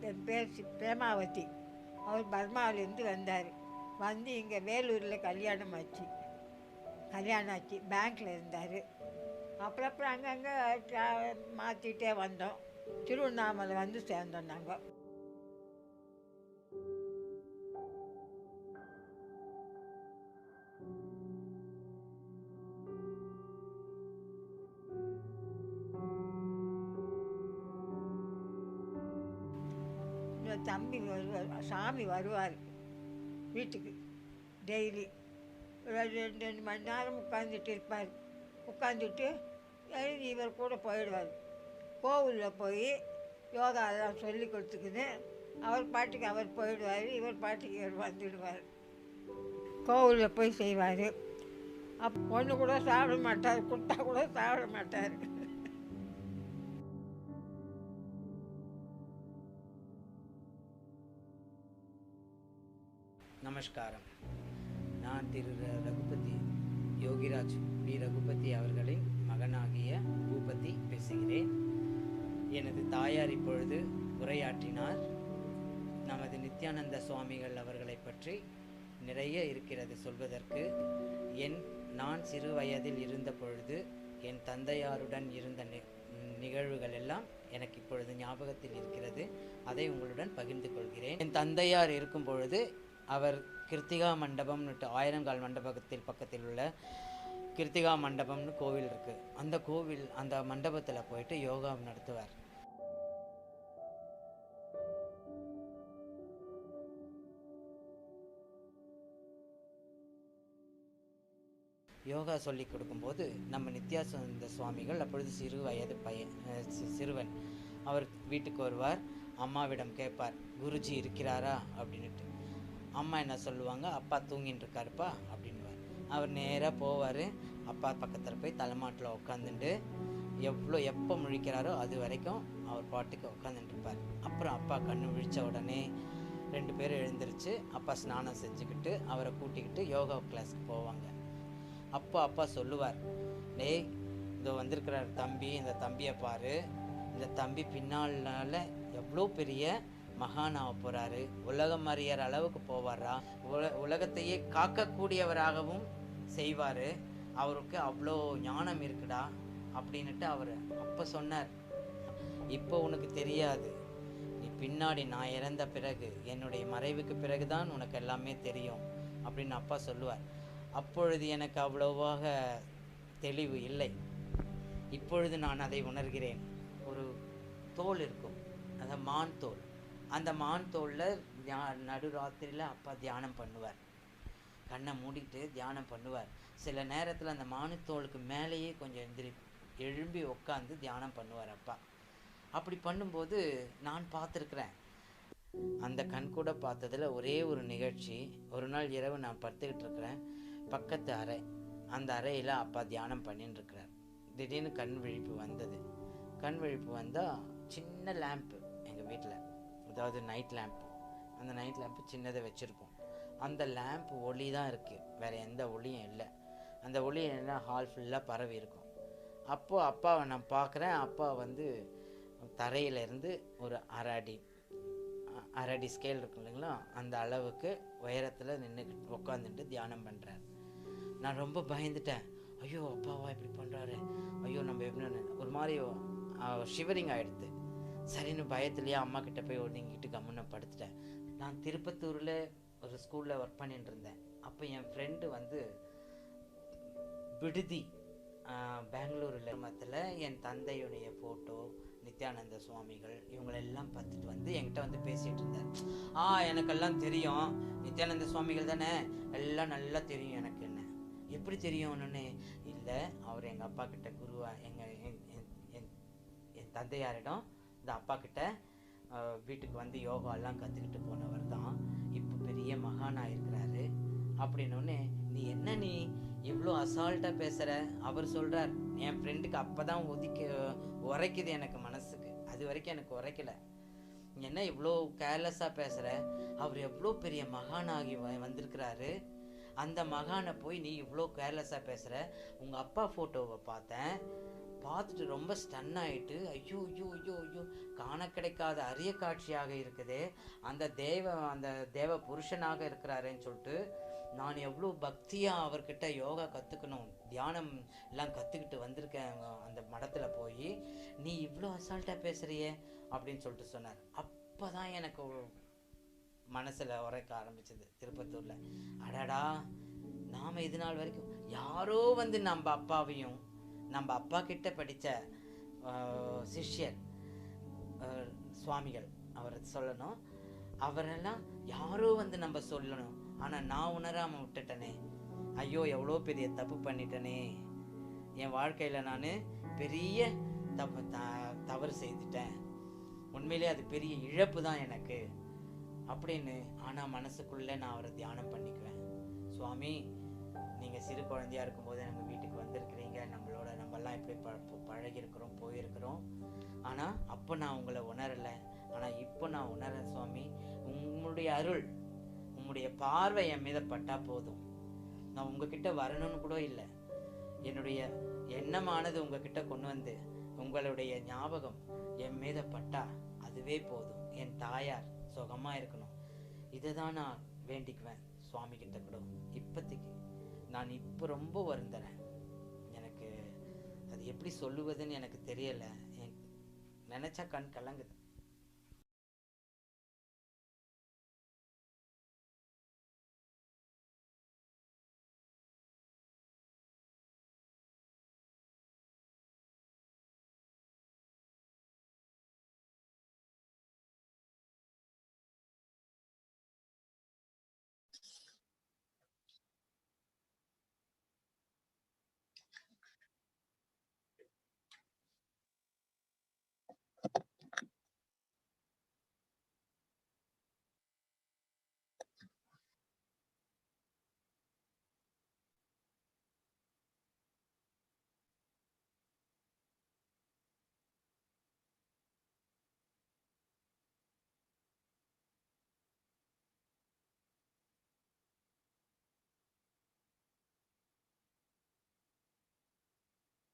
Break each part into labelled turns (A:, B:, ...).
A: என் பேர் பிரேமாவதி. அவர் பர்மாவிலேருந்து வந்தார். வந்து இங்கே வேலூரில் கல்யாணம் ஆச்சு. பேங்க்கில் இருந்தார். அப்புறம் அங்கங்கே மாற்றிட்டே வந்தோம். திருவண்ணாமலை வந்து சேர்ந்தோம் நாங்கள். தம்பி வருவார், சாமி வருவார் வீட்டுக்கு டெய்லி. ஒரு 2 மணி நேரம் உட்காந்துட்டு இருப்பார். உட்காந்துட்டு எழுதி இவர் கூட போயிடுவார். கோவிலில் போய் யோகா எல்லாம் சொல்லி கொடுத்துக்குன்னு அவர் பாட்டுக்கு அவர் போயிடுவார். இவர் பாட்டுக்கு இவர் வந்துடுவார். கோவிலில் போய் செய்வார். ஒன்று கூட சாப்பிட மாட்டார், கொடுத்தா கூட சாப்பிட மாட்டார்.
B: நமஸ்காரம். நான் திரு ரகுபதி யோகிராஜ் பி. ரகுபதி அவர்களின் மகனாகிய பூபதி பேசுகிறேன். எனது தாயார் இப்பொழுது உரையாற்றினார். நமது நித்யானந்த சுவாமிகள் அவர்களை பற்றி நிறைய இருக்கிறது சொல்வதற்கு. நான் சிறு வயதில் இருந்த பொழுது என் தந்தையாருடன் இருந்த நிகழ்வுகள் எல்லாம் எனக்கு இப்பொழுது ஞாபகத்தில் இருக்கிறது. அதை உங்களுடன் பகிர்ந்து கொள்கிறேன். என் தந்தையார் இருக்கும் பொழுது அவர் கிருத்திகா மண்டபம்னு 1000 கால் மண்டபத்தில் பக்கத்தில் உள்ள கிருத்திகா மண்டபம்னு கோவில் இருக்குது. அந்த மண்டபத்தில் போயிட்டு யோகா நடத்துவார். யோகா சொல்லி கொடுக்கும்போது நம்ம நித்யானந்த சுவாமிகள் அப்பொழுது சிறு வயது சிறுவன். அவர் வீட்டுக்கு வருவார். அம்மாவிடம் கேட்பார், குருஜி இருக்கிறாரா அப்படின்ட்டு. அம்மா என்ன சொல்லுவாங்க, அப்பா தூங்கிட்டு இருக்காருப்பா அப்படின்வார். அவர் நேராக போவார். அப்பா பக்கத்தில் போய் தலைமாட்டில் உட்காந்துட்டு எப்போ முழிக்கிறாரோ அது வரைக்கும் அவர் பாட்டுக்கு உட்காந்துட்டு இருப்பார். அப்புறம் அப்பா கண்ணு விழித்த உடனே 2 பேரும் எழுந்திரிச்சு அப்பா ஸ்நானம் செஞ்சுக்கிட்டு அவரை கூட்டிக்கிட்டு யோகா கிளாஸுக்கு போவாங்க. அப்போ அப்பா சொல்லுவார், டேய் இதோ வந்திருக்கிறார் தம்பி, இந்த தம்பியை பாரு, இந்த தம்பி பின்னால எவ்வளோ பெரிய மகானாக போகிறாரு, உலகம் அறியற அளவுக்கு போவாரா, உலகத்தையே காக்கக்கூடியவராகவும் செய்வார், அவருக்கு அவ்வளோ ஞானம் இருக்குடா அப்படின்ட்டு அவர் அப்போ சொன்னார். இப்போ உனக்கு தெரியாது, நீ பின்னாடி நான் இறந்த பிறகு என்னுடைய மறைவுக்கு பிறகுதான் உனக்கு எல்லாமே தெரியும் அப்படின்னு அப்பா சொல்லுவார். அப்பொழுது எனக்கு அவ்வளவாக தெளிவு இல்லை. இப்பொழுது நான் அதை உணர்கிறேன். ஒரு தோல் இருக்கும், அந்த மான் தோல். அந்த மான் தோலில் நடுராத்திரியில் அப்பா தியானம் பண்ணுவார். கண்ணை மூடிட்டு தியானம் பண்ணுவார். சில நேரத்தில் அந்த மானுத்தோலுக்கு மேலேயே கொஞ்சம் எழும்பி உட்காந்து தியானம் பண்ணுவார் அப்பா. அப்படி பண்ணும்போது நான் பார்த்துருக்குறேன். அந்த கண் கூட பார்த்ததில் ஒரே ஒரு நிகழ்ச்சி. ஒரு நாள் இரவு நான் படுத்துக்கிட்டு இருக்கிறேன். பக்கத்து அறை, அந்த அறையில் அப்பா தியானம் பண்ணின்னு இருக்கிறார். திடீர்னு கண் விழிப்பு வந்தது. கண் விழிப்பு வந்தால் சின்ன லேம்ப்பு எங்கள் வீட்டில், அதாவது நைட் லேம்ப்பு. அந்த நைட் லேம்ப்பு சின்னதை வச்சுருப்போம். அந்த லேம்ப் ஒளி தான் இருக்குது, வேறு எந்த ஒளியும் இல்லை. அந்த ஒளி என்ன ஹால் ஃபுல்லாக பரவி இருக்கும். அப்போது அப்பாவை நான் பார்க்குறேன். அப்பா தரையிலேருந்து ஒரு அரை அடி ஸ்கேல் இருக்கும் இல்லைங்களா, அந்த அளவுக்கு உயரத்தில் நின்றுக்கிட்டு உட்காந்துட்டு தியானம் பண்ணுறார். நான் ரொம்ப பயந்துட்டேன். ஐயோ அப்பாவா இப்படி பண்ணுறாரு, ஐயோ நம்ம எப்படி ஒரு மாதிரி ஷிவரிங் ஆகிடுது. சரின்னு பயத்துலேயே அம்மா கிட்ட போய் ஒதுங்கிட்டு கம்முன்னு படுத்துட்டேன். நான் திருப்பத்தூரில் ஒரு ஸ்கூலில் ஒர்க் பண்ணிட்டு இருந்தேன். அப்போ என் ஃப்ரெண்டு விடுதி பெங்களூரில் மத்தில் என் தந்தையுடைய ஃபோட்டோ, நித்யானந்த சுவாமிகள் இவங்களெல்லாம் பார்த்துட்டு என்கிட்ட பேசிகிட்டு இருந்தார். எனக்கெல்லாம் தெரியும், நித்யானந்த சுவாமிகள் தானே, எல்லாம் நல்லா தெரியும் எனக்கு. என்ன எப்படி தெரியும்னு இல்லை, அவர் எங்கள் அப்பா கிட்ட குருவா, என் தந்தையாரிடம் இந்த அப்பா கிட்ட வீட்டுக்கு யோகாலாம் கற்றுக்கிட்டு போனவர் தான், இப்போ பெரிய மகானாக இருக்கிறாரு அப்படின்னு. நீ இவ்வளோ அசால்ட்டாக பேசுகிற? அவர் சொல்கிறார், என் ஃப்ரெண்டுக்கு அப்போ தான் உரைக்குது எனக்கு மனசுக்கு, அது வரைக்கும் எனக்கு உரைக்கலை. என்ன இவ்வளோ கேர்லெஸ்ஸாக பேசுகிற? அவர் எவ்வளோ பெரிய மகானாகி வந்திருக்கிறாரு, அந்த மகானை போய் நீ இவ்வளோ கேர்லெஸ்ஸாக பேசுகிற? உங்கள் அப்பா ஃபோட்டோவை பார்த்தேன், பார்த்துட்டு ரொம்ப ஸ்டன் ஆயிட்டு, ஐயோ ஐயோ ஐயோ ஐயோ, காண கிடைக்காத அரிய காட்சியாக இருக்குதே, அந்த தேவ புருஷனாக இருக்கிறாரேன்னு சொல்லிட்டு, நான் எவ்வளோ பக்தியாக அவர்கிட்ட யோகா கற்றுக்கணும், தியானம் எல்லாம் கற்றுக்கிட்டு வந்திருக்கேன் அந்த மடத்தில் போய், நீ இவ்வளோ அசால்ட்டாக பேசுகிறியே அப்படின்னு சொல்லிட்டு சொன்னார். அப்போ தான் எனக்கு மனசில் உரைக்க ஆரம்பிச்சது திருப்பத்தூரில், அடடா நாம் இது நாள் வரைக்கும் யாரோ வந்து நம்ம அப்பாவையும், நம்ம அப்பா கிட்ட படித்த சிஷ்யர் சுவாமிகள் அவரை சொல்லணும், அவரெல்லாம் யாரோ வந்து நம்ம சொல்லணும், ஆனால் நான் உணராமல் விட்டுட்டனே, ஐயோ எவ்வளோ பெரிய தப்பு பண்ணிட்டனே, என் வாழ்க்கையில் நான் பெரிய தவறு செய்துட்டேன், உண்மையிலே அது பெரிய இழப்பு தான் எனக்கு அப்படின்னு. ஆனால் மனசுக்குள்ளே நான் அவரை தியானம் பண்ணிக்குவேன், சுவாமி நீங்கள் சிறு குழந்தையாக இருக்கும்போது நம்ம வீட்டுக்கு வந்திருக்கிறீங்க, நம்மெல்லாம் எப்படி பழகிருக்கிறோம் போயிருக்கிறோம், ஆனால் அப்போ நான் உங்களை உணரலை, ஆனால் இப்போ நான் உணரேன் சுவாமி, உங்களுடைய அருள், உங்களுடைய பார்வை என் மீத பட்டா போதும், நான் உங்ககிட்ட வரணும்னு கூட இல்லை, என்னுடைய எண்ணமானது உங்ககிட்ட கொண்டு வந்து உங்களுடைய ஞாபகம் என் மீத பட்டா அதுவே போதும், என் தாயார் சுகமாக இருக்கணும், இதை தான் நான் வேண்டிக்குவேன் சுவாமி கிட்ட கூட. இப்போதைக்கு நான் இப்போ ரொம்ப வருந்துறேன், எனக்கு அது எப்படி சொல்லுவதுன்னு எனக்கு தெரியலை, நினச்சா கண் கலங்குது.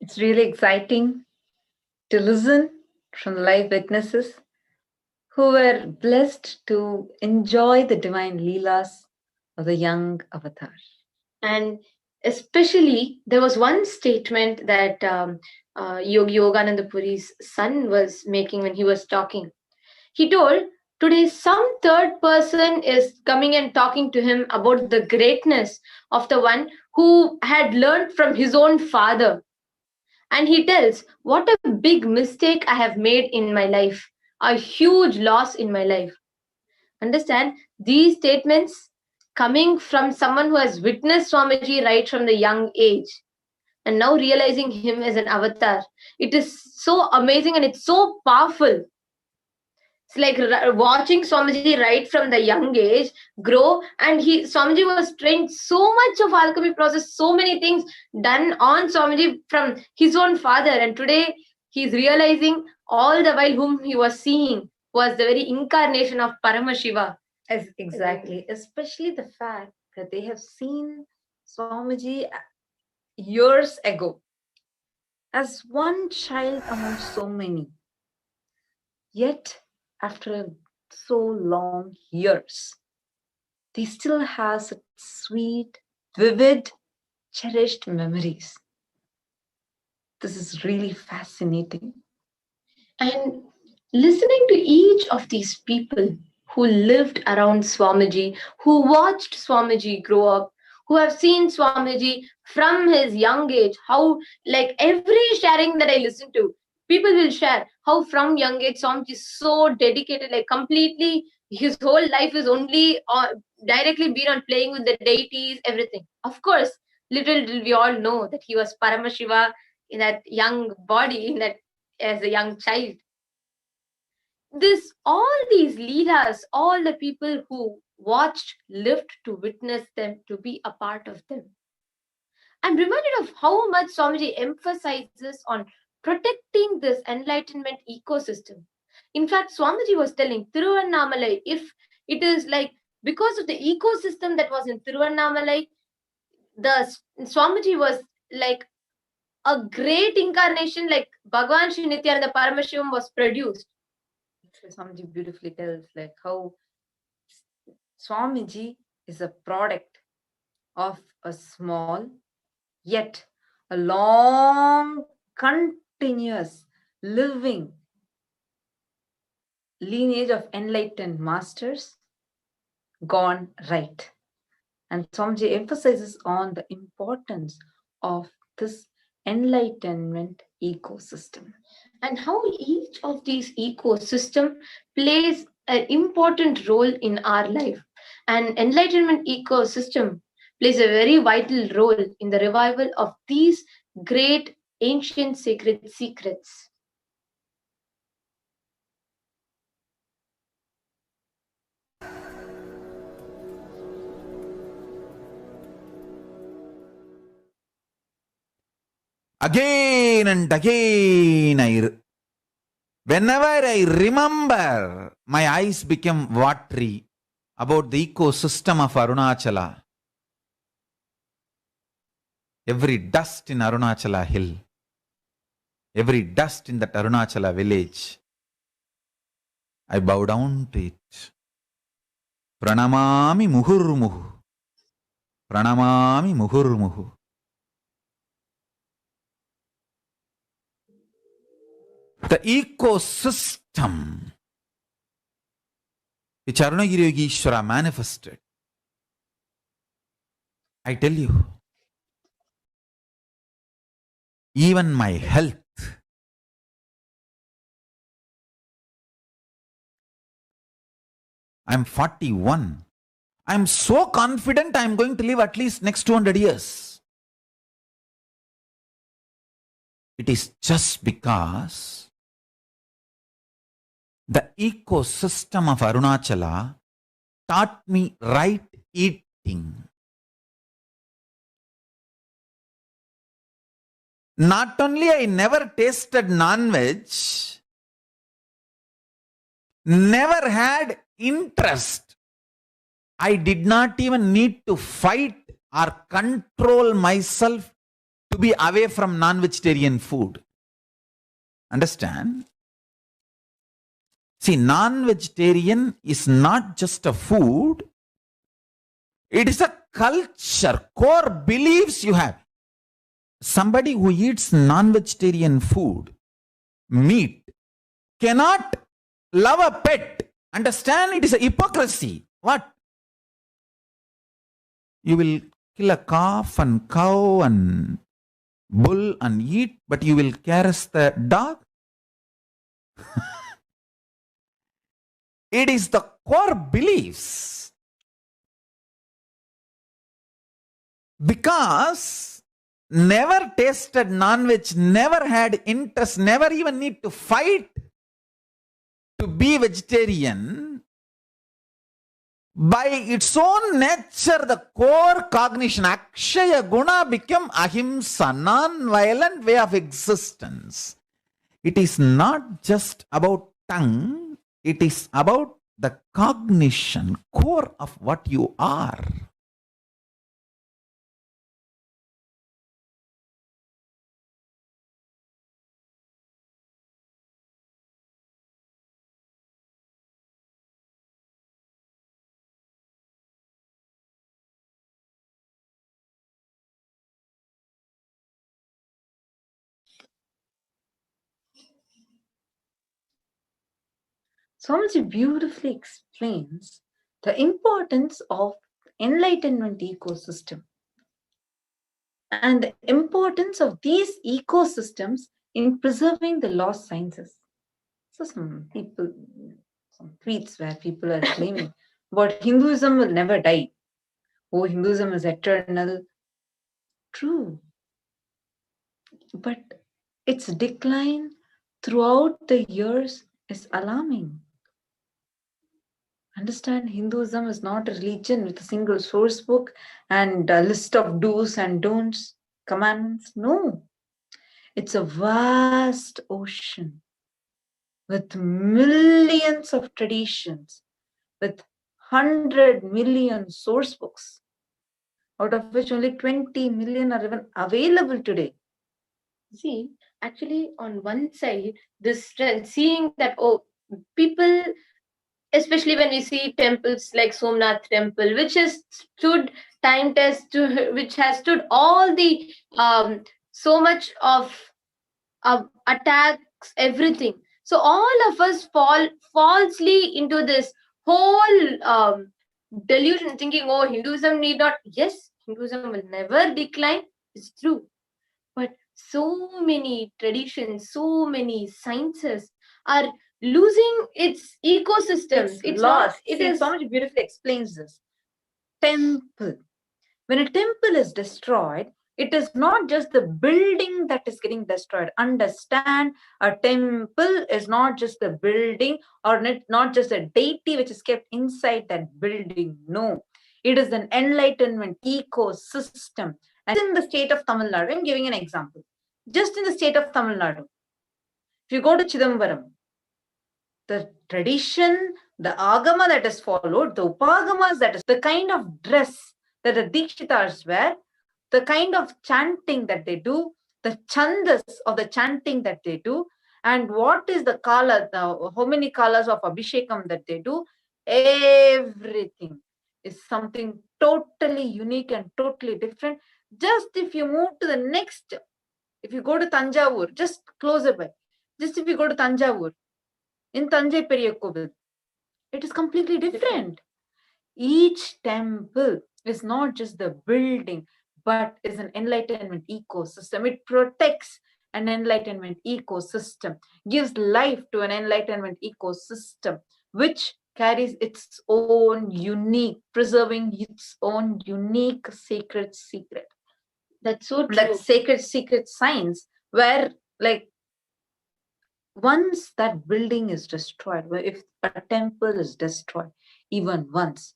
C: It's really exciting to listen from live witnesses who were blessed to enjoy the divine leelas of the young avatar.
D: And especially, there was one statement that Yogi Yogananda Puri's son was making when he was talking. He told, today some third person is coming and talking to him about the greatness of the one who had learned from his own father. And he tells, what a big mistake I have made in my life, a huge loss in my life. Understand, these statements coming from someone who has witnessed Swamiji right from the young age and now realizing him as an avatar. It is so amazing and it's so powerful. It's like watching Swamiji right from the young age grow, and Swamiji was trained so much of alchemy process, so many things done on Swamiji from his own father, and today he's realizing all the while whom he was seeing was the very incarnation of Paramashiva.
C: Exactly, especially the fact that they have seen Swamiji years ago as one child among so many. Yet, after so long years, they still have such sweet, vivid, cherished memories. This is really fascinating.
D: And listening to each of these people who lived around Swamiji, who watched Swamiji grow up, who have seen Swamiji from his young age, how like every sharing that I listen to, people will share how from young age Swamiji is so dedicated, like completely his whole life is only directly been on playing with the deities, everything. Of course, little did we all know that he was Paramashiva in that young body, in that as a young child. All these leelas, all the people who watched, lived to witness them, to be a part of them. I'm reminded of how much Swamiji emphasizes on protecting this enlightenment ecosystem. In fact, Swamiji was telling Tiruvannamalai, if it is like because of the ecosystem that was in Tiruvannamalai, the Swamiji was like a great incarnation like Bhagavan Sri Nithyananda Paramashivam was produced.
C: Swamiji beautifully tells like how Swamiji is a product of a small yet a long, continuous, living lineage of enlightened masters gone right. And Swamiji emphasizes on the importance of this enlightenment ecosystem.
D: And how each of these ecosystem plays an important role in our life. And enlightenment ecosystem plays a very vital role in the revival of these great ancient sacred secrets.
E: Again and again, whenever I remember, my eyes become watery about the ecosystem of Arunachala. Every dust in Arunachala hill, every dust in that Arunachala village, I bow down to it. Pranamami muhurmuhu. Pranamami muhurmuhu. The ecosystem which Arunagiri Yogeshwara manifested, I tell you, even my health, I'm 41. I'm so confident I'm going to live at least next 200 years. It is just because the ecosystem of Arunachala taught me right eating. Not only I never tasted non-veg, never had interest. I did not even need to fight or control myself to be away from non-vegetarian food. Understand? See, non-vegetarian is not just a food. It is a culture, core beliefs you have. Somebody who eats non-vegetarian food, meat, cannot love a pet. Understand? It is a hypocrisy. What? You will kill a calf and cow and bull and eat, but you will caress the dog? It is the core beliefs. Because never tasted non-veg, never had interest, never even need to fight to be vegetarian, by its own nature, the core cognition, Akshaya Guna, became ahimsa, non-violent way of existence. It is not just about tongue, it is about the cognition, core of what you are.
C: Swamiji beautifully explains the importance of enlightenment ecosystem and the importance of these ecosystems in preserving the lost sciences. So some tweets where people are claiming but Hinduism will never die. Oh, Hinduism is eternal. True. But its decline throughout the years is alarming. Understand, Hinduism is not a religion with a single source book and a list of do's and don'ts, commandments. No. It's a vast ocean with millions of traditions, with 100 million source books, out of which only 20 million are even available today.
D: See, actually, on one side, this strength, seeing that, oh, people, especially when we see temples like Somnath Temple, which has stood time test, which has stood all the so much of attacks, everything. So all of us fall falsely into this whole delusion, thinking, oh, Hinduism need not. Yes, Hinduism will never decline. It's true, but so many traditions, so many sciences are losing its ecosystems. It's not.
C: lost.
D: It
C: See,
D: is.
C: Swamiji beautifully explains this. Temple. When a temple is destroyed, it is not just the building that is getting destroyed. Understand, a temple is not just the building or not just a deity which is kept inside that building. No, it is an enlightenment ecosystem. And in the state of Tamil Nadu, I'm giving an example. Just in the state of Tamil Nadu, if you go to Chidambaram, the tradition, the agama that is followed, the upagamas, that is the kind of dress that the Dikshitas wear, the kind of chanting that they do, the chandas of the chanting that they do, and what is the kala, how many kalas of abhishekam that they do, everything is something totally unique and totally different. Just if you move to the next, if you go to Tanjavur, just closer by, just if you go to Tanjavur, in Tanjai Periya Kovil, it is completely different. Each temple is not just the building, but is an enlightenment ecosystem. It protects an enlightenment ecosystem, gives life to an enlightenment ecosystem, which carries its own unique, preserving its own unique sacred secret.
D: That's so true.
C: That sacred secret science, where like once that building is destroyed, if a temple is destroyed, even once,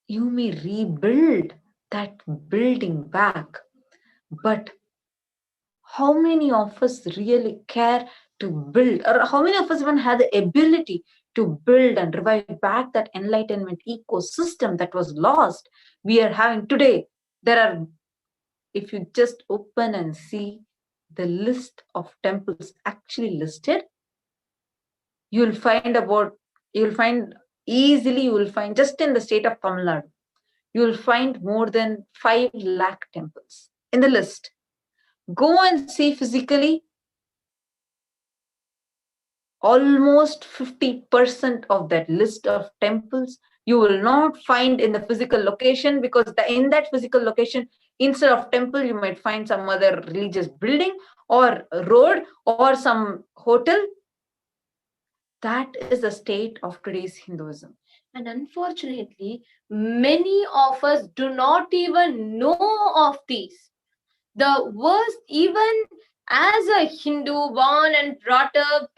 C: you may rebuild that building back. But how many of us really care to build, or how many of us even have the ability to build and revive back that enlightenment ecosystem that was lost? We are having today, there are, if you just open and see the list of temples actually listed, you'll find easily, you will find just in the state of Tamil Nadu, you will find more than 5 lakh temples in the list. Go and see physically, almost 50% of that list of temples you will not find in the physical location, because in that physical location, instead of temple, you might find some other religious building or road or some hotel. That is the state of today's Hinduism.
D: And unfortunately, many of us do not even know of these. The worst, even as a Hindu, born and brought up,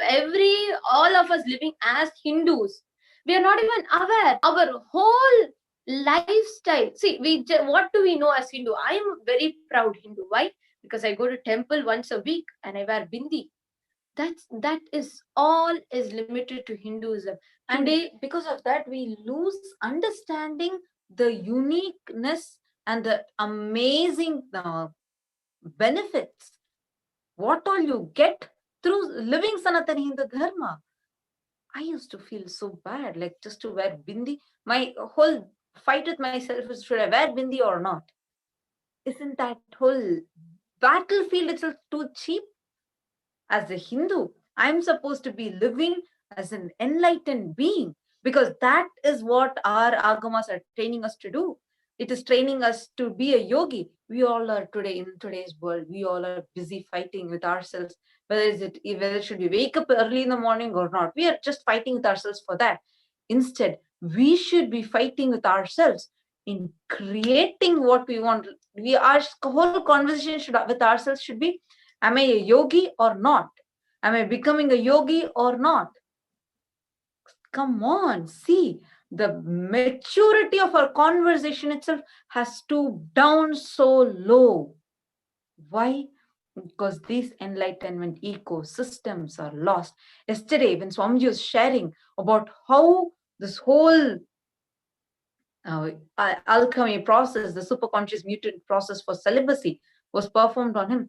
D: all of us living as Hindus, we are not even aware. Our whole lifestyle. See, what do we know as Hindu? I am a very proud Hindu. Why? Because I go to temple once a week and I wear bindi. That is all is limited to Hinduism.
C: And
D: Today,
C: because of that, we lose understanding the uniqueness and the amazing benefits, what all you get through living Sanatani Hindu Dharma. I used to feel so bad, like just to wear bindi. My whole fight with myself is, should I wear bindi or not? Isn't that whole battlefield itself too cheap? As a Hindu, I'm supposed to be living as an enlightened being, because that is what our agamas are training us to do. It is training us to be a yogi. We all are today, in today's world, we all are busy fighting with ourselves, whether should we wake up early in the morning or not. We are just fighting with ourselves for that. Instead, we should be fighting with ourselves in creating what we want. Our whole conversation with ourselves should be, am I a yogi or not? Am I becoming a yogi or not? Come on, see, the maturity of our conversation itself has stooped down so low. Why? Because these enlightenment ecosystems are lost. Yesterday, when Swamiji was sharing about how this whole alchemy process, the superconscious mutant process for celibacy was performed on him,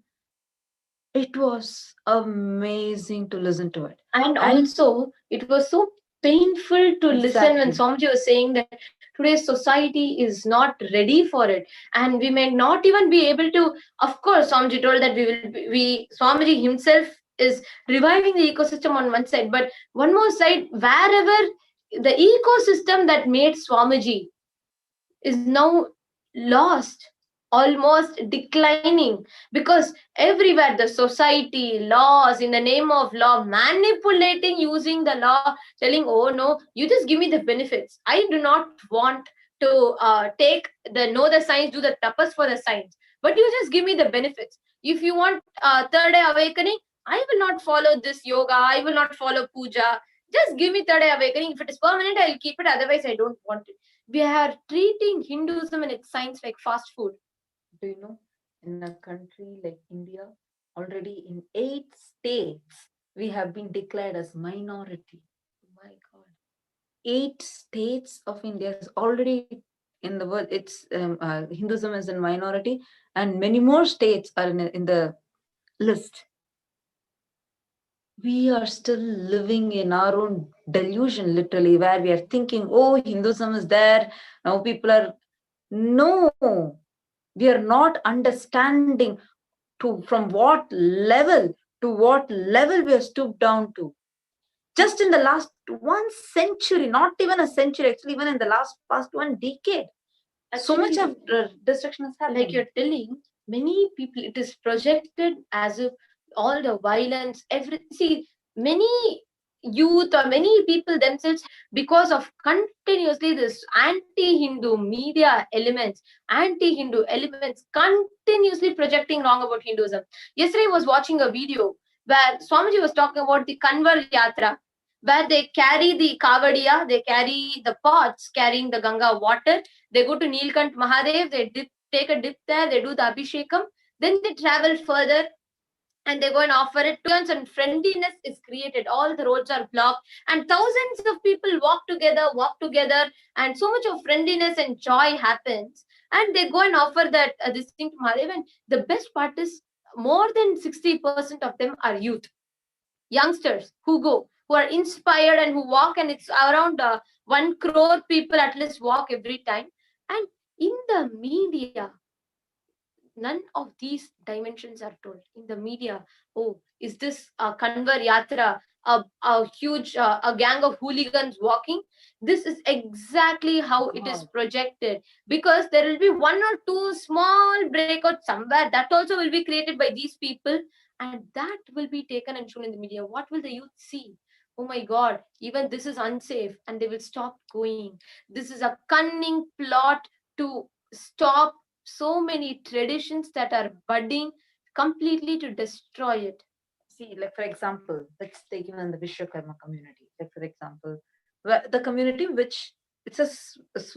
C: It was amazing to listen to it.
D: And also, it was so painful to listen when Swamiji was saying that today's society is not ready for it, and we may not even be able to. Of course, Swamiji told that Swamiji himself is reviving the ecosystem on one side, but one more side, wherever the ecosystem that made Swamiji is now lost, almost declining, because everywhere the society, laws, in the name of law, manipulating, using the law, telling, oh no, you just give me the benefits. I do not want to take the know the science, do the tapas for the science, but you just give me the benefits. If you want third eye awakening, I will not follow this yoga, I will not follow puja. Just give me third eye awakening. If it is permanent, I'll keep it. Otherwise, I don't want it. We are treating Hinduism and its science like fast food.
C: Do you know, in a country like India, already in 8 states, we have been declared as minority.
D: Oh my God.
C: 8 states of India is already in the world. It's Hinduism is in minority, and many more states are in the list. We are still living in our own delusion, literally, where we are thinking, oh, Hinduism is there. Now people are, no, we are not understanding from what level to what level we are stooped down to. Just in the last 1 century, not even a century, actually, even in the past 1 decade, so much of destruction has happened.
D: Like you're telling, many people, it is projected as if all the violence, many youth or many people themselves, because of continuously this anti-Hindu media elements, anti-Hindu elements continuously projecting wrong about Hinduism. Yesterday I was watching a video where Swamiji was talking about the Kanvar Yatra, where they carry the Kavadiya, they carry the pots carrying the Ganga water, they go to Nilkant Mahadev, they take a dip there, they do the Abhishekam, then they travel further and they go and offer it. And friendliness is created. All the roads are blocked and thousands of people walk together, and so much of friendliness and joy happens. And they go and offer that this thing to Mahadev. And the best part is, more than 60% of them are youth, youngsters who are inspired and who walk, and it's around 1 crore people at least walk every time. And in the media, none of these dimensions are told. In the media, oh, is this Kanvar Yatra, a huge a gang of hooligans walking? This is exactly how it is projected, because there will be 1 or 2 small breakouts somewhere that also will be created by these people, and that will be taken and shown in the media. What will the youth see? Oh my God, even this is unsafe, and they will stop going. This is a cunning plot to stop so many traditions that are budding, completely to destroy it.
C: See, like for example, let's take even the Vishwakarma community. Like for example, the community which it's a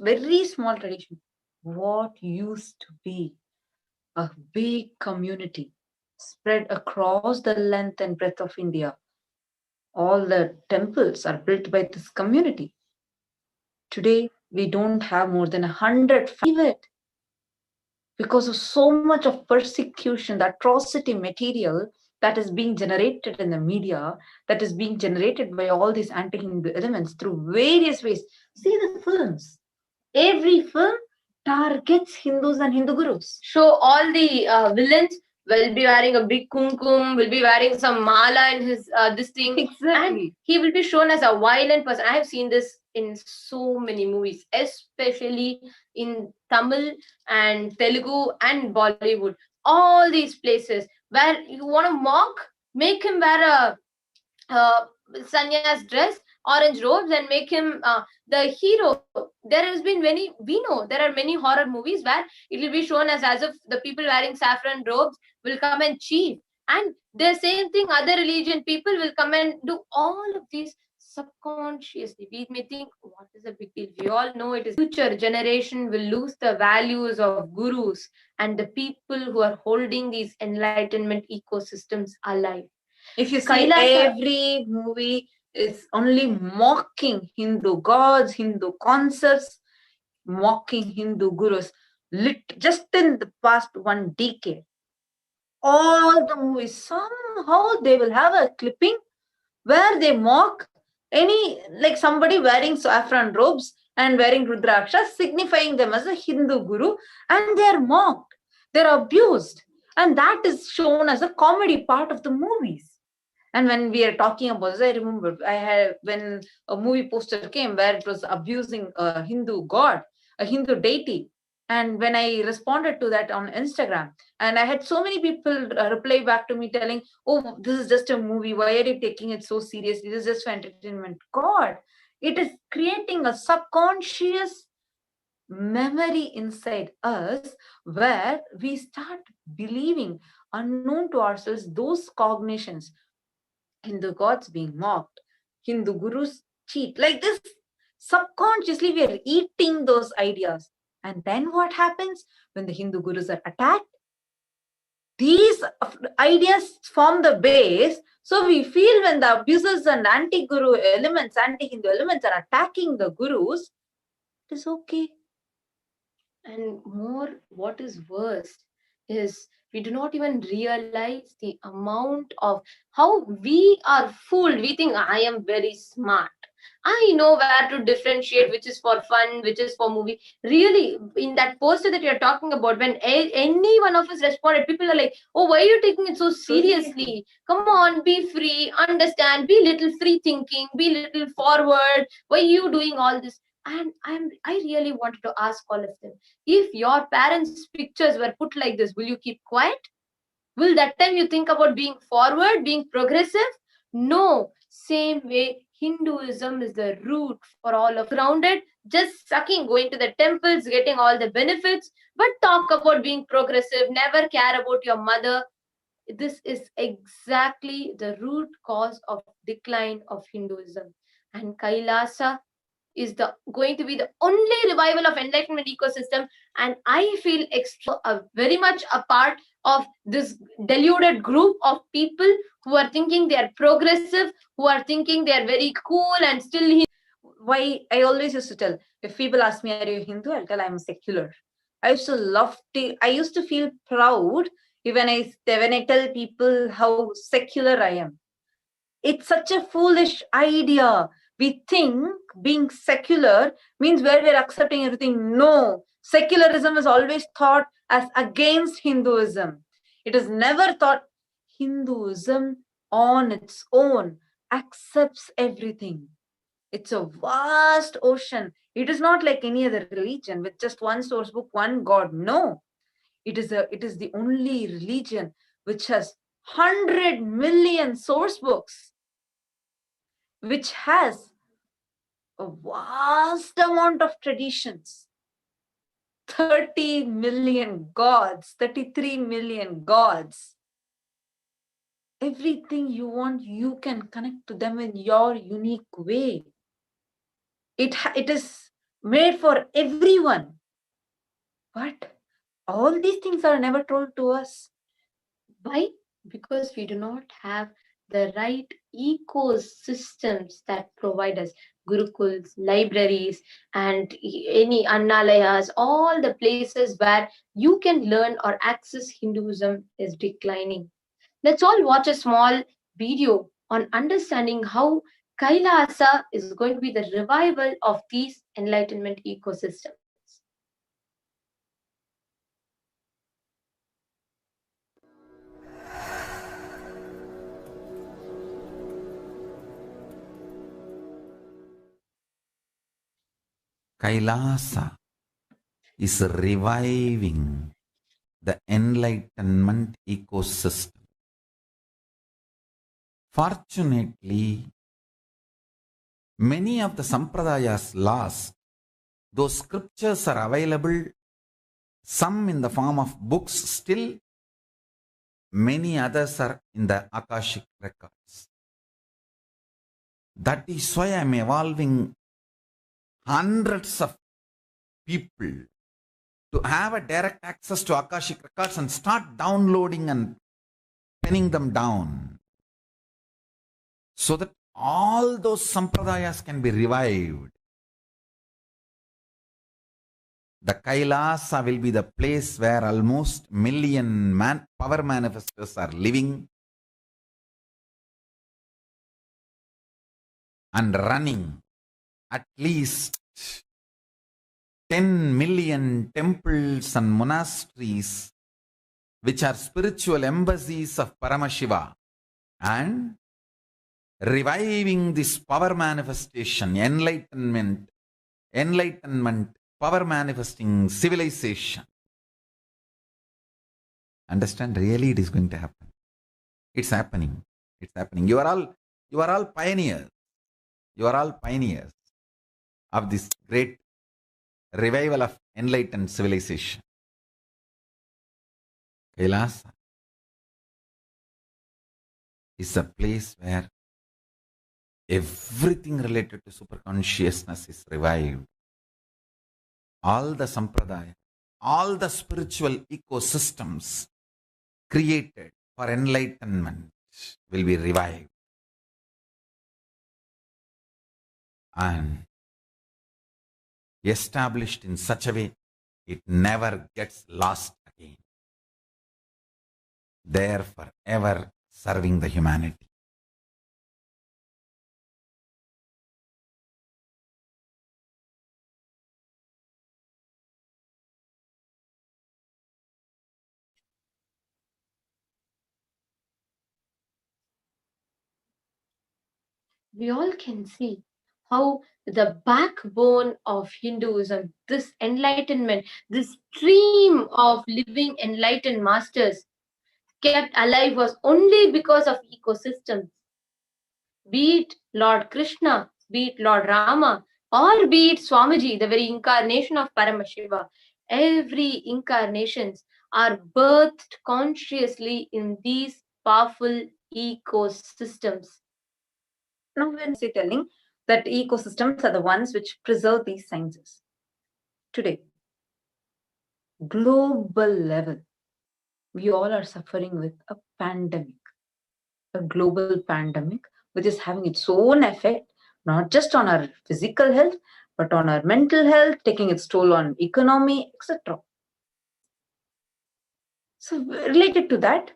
C: very small tradition. What used to be a big community spread across the length and breadth of India. All the temples are built by this community. Today, we don't have more than 100. Because of so much of persecution, the atrocity material that is being generated in the media, that is being generated by all these anti-Hindu elements through various ways. See the films. Every film targets Hindus and Hindu gurus.
D: So all the villains will be wearing a big kumkum, will be wearing some mala in his this thing.
C: Exactly.
D: And he will be shown as a violent person. I have seen this in so many movies, especially in Tamil and Telugu and Bollywood. All these places where you want to mock, make him wear a sannyas dress, orange robes, and make him the hero. There has been we know there are many horror movies where it will be shown as if the people wearing saffron robes will come and cheat. And the same thing, other religion people will come and do all of these subconsciously. We may think, what is the big deal? We all know it is. Future generation will lose the values of gurus and the people who are holding these enlightenment ecosystems alive.
C: If you see, every movie is only mocking Hindu gods, Hindu concepts, mocking Hindu gurus. Just in the past 1 decade, all the movies, somehow they will have a clipping where they mock any, like somebody wearing saffron robes and wearing rudraksha, signifying them as a Hindu guru, and they are mocked, they're abused, and that is shown as a comedy part of the movies. And when we are talking about this, I remember when a movie poster came where it was abusing a Hindu god, a Hindu deity. And when I responded to that on Instagram, and I had so many people reply back to me telling, "Oh, this is just a movie. Why are you taking it so seriously? This is just for entertainment." God, it is creating a subconscious memory inside us where we start believing, unknown to ourselves, those cognitions. Hindu gods being mocked, Hindu gurus cheat. Like this, subconsciously, we are eating those ideas. And then what happens when the Hindu gurus are attacked? These ideas form the base. So we feel when the abusers and anti-guru elements, anti-Hindu elements are attacking the gurus, it is okay.
D: And more, what is worse is we do not even realize the amount of how we are fooled. We think I am very smart. I know where to differentiate which is for fun, which is for movie. Really, in that poster that you're talking about, when any one of us responded, people are like, "Oh, why are you taking it so seriously? Come on, be free, understand, be little free thinking, be little forward. Why are you doing all this?" And I really wanted to ask all of them, if your parents' pictures were put like this, will you keep quiet? Will that time you think about being forward, being progressive? No. Same way, Hinduism is the root for all of grounded, just sucking, going to the temples, getting all the benefits, but talk about being progressive, never care about your mother. This is exactly the root cause of decline of Hinduism. And Kailasa is going to be the only revival of enlightenment ecosystem, and I feel very much a part of this deluded group of people who are thinking they are progressive, who are thinking they are very cool and still.
C: Why I always used to tell, if people ask me, "Are you Hindu?" I'll tell I'm secular. I used to feel proud when I tell people how secular I am. It's such a foolish idea. We think being secular means where we're accepting everything. No, secularism is always thought as against Hinduism. It is never thought. Hinduism on its own accepts everything. It's a vast ocean. It is not like any other religion with just one source book, one God. No, it is the only religion which has 100 million source books, which has a vast amount of traditions, 30 million gods, 33 million gods. Everything you want, you can connect to them in your unique way. It is made for everyone. But all these things are never told to us.
D: Why? Because we do not have the right ecosystems that provide us gurukuls, libraries, and any annalayas, all the places where you can learn or access Hinduism is declining. Let's all watch a small video on understanding how Kailasa is going to be the revival of these enlightenment ecosystems.
E: Kailasa is reviving the enlightenment ecosystem. Fortunately, many of the Sampradayas lost. Those scriptures are available, some in the form of books still, many others are in the Akashic records. That is why I am evolving hundreds of people to have a direct access to Akashic records and start downloading and penning them down, so that all those sampradayas can be revived. The Kailasa will be the place where almost million power manifestors are living and running. At least 10 million temples and monasteries, which are spiritual embassies of Paramashiva, and reviving this power manifestation, enlightenment, power manifesting civilization. Understand? Really, it is going to happen. It's happening. It's happening. You are all pioneers. You are all pioneers of this great revival of enlightened civilization. Kailasa is a place where everything related to superconsciousness is revived. All the sampradaya, all the spiritual ecosystems created for enlightenment will be revived. And established in such a way, it never gets lost again. There forever serving the humanity.
D: We all can see how the backbone of Hinduism, this enlightenment, this stream of living enlightened masters kept alive was only because of ecosystems. Be it Lord Krishna, be it Lord Rama, or be it Swamiji, the very incarnation of Paramashiva, every incarnations are birthed consciously in these powerful ecosystems.
C: Now we're telling that ecosystems are the ones which preserve these sciences. Today, global level, we all are suffering with a pandemic, a global pandemic, which is having its own effect, not just on our physical health, but on our mental health, taking its toll on economy, etc. So related to that,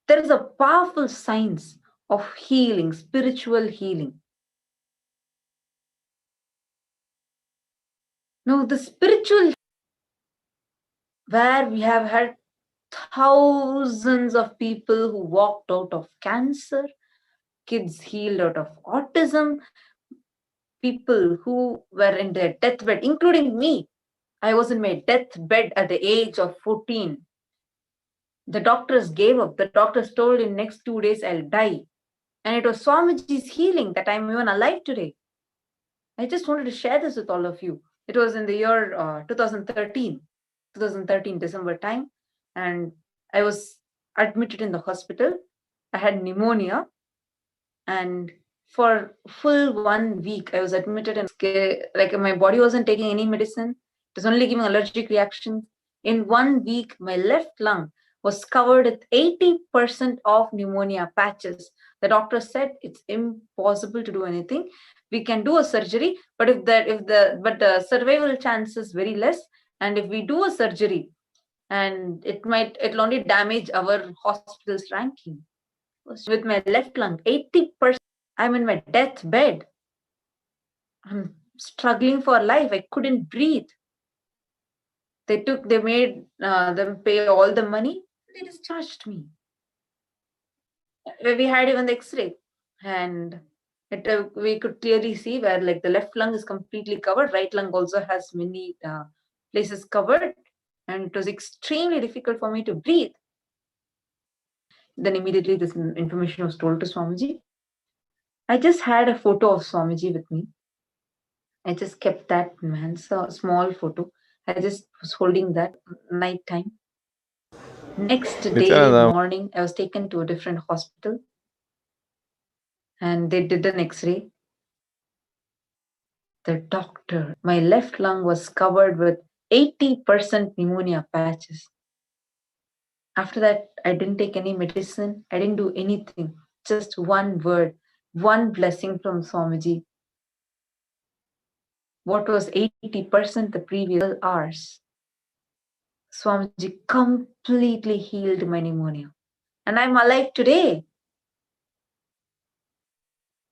C: there is a powerful science of healing, spiritual healing. Now, the spiritual, where we have had thousands of people who walked out of cancer, kids healed out of autism, people who were in their deathbed, including me. I was in my deathbed at the age of 14. The doctors gave up. The doctors told in next 2 days I'll die. And it was Swamiji's healing that I'm even alive today. I just wanted to share this with all of you. It was in the year 2013 December time, and I was admitted in the hospital. I had pneumonia, and for full 1 week I was admitted, and like my body wasn't taking any medicine. It was only giving allergic reactions. In 1 week, my left lung was covered with 80% of pneumonia patches. The doctor said it's impossible to do anything. We can do a surgery, but the survival chance is very less. And if we do a surgery, and it'll only damage our hospital's ranking. With my left lung, 80%, I'm in my deathbed. I'm struggling for life. I couldn't breathe. They made them pay all the money. They discharged me. We had even the X-ray, and we could clearly see where like the left lung is completely covered. Right lung also has many places covered, and it was extremely difficult for me to breathe. Then immediately this information was told to Swamiji. I just had a photo of Swamiji with me. I just kept that small photo. I just was holding that night time. Next day morning, I was taken to a different hospital, and they did an X-ray. The doctor, my left lung was covered with 80% pneumonia patches. After that, I didn't take any medicine. I didn't do anything. Just one word, one blessing from Swamiji. what was 80% the previous hours. Swamiji completely healed my pneumonia. And I'm alive today.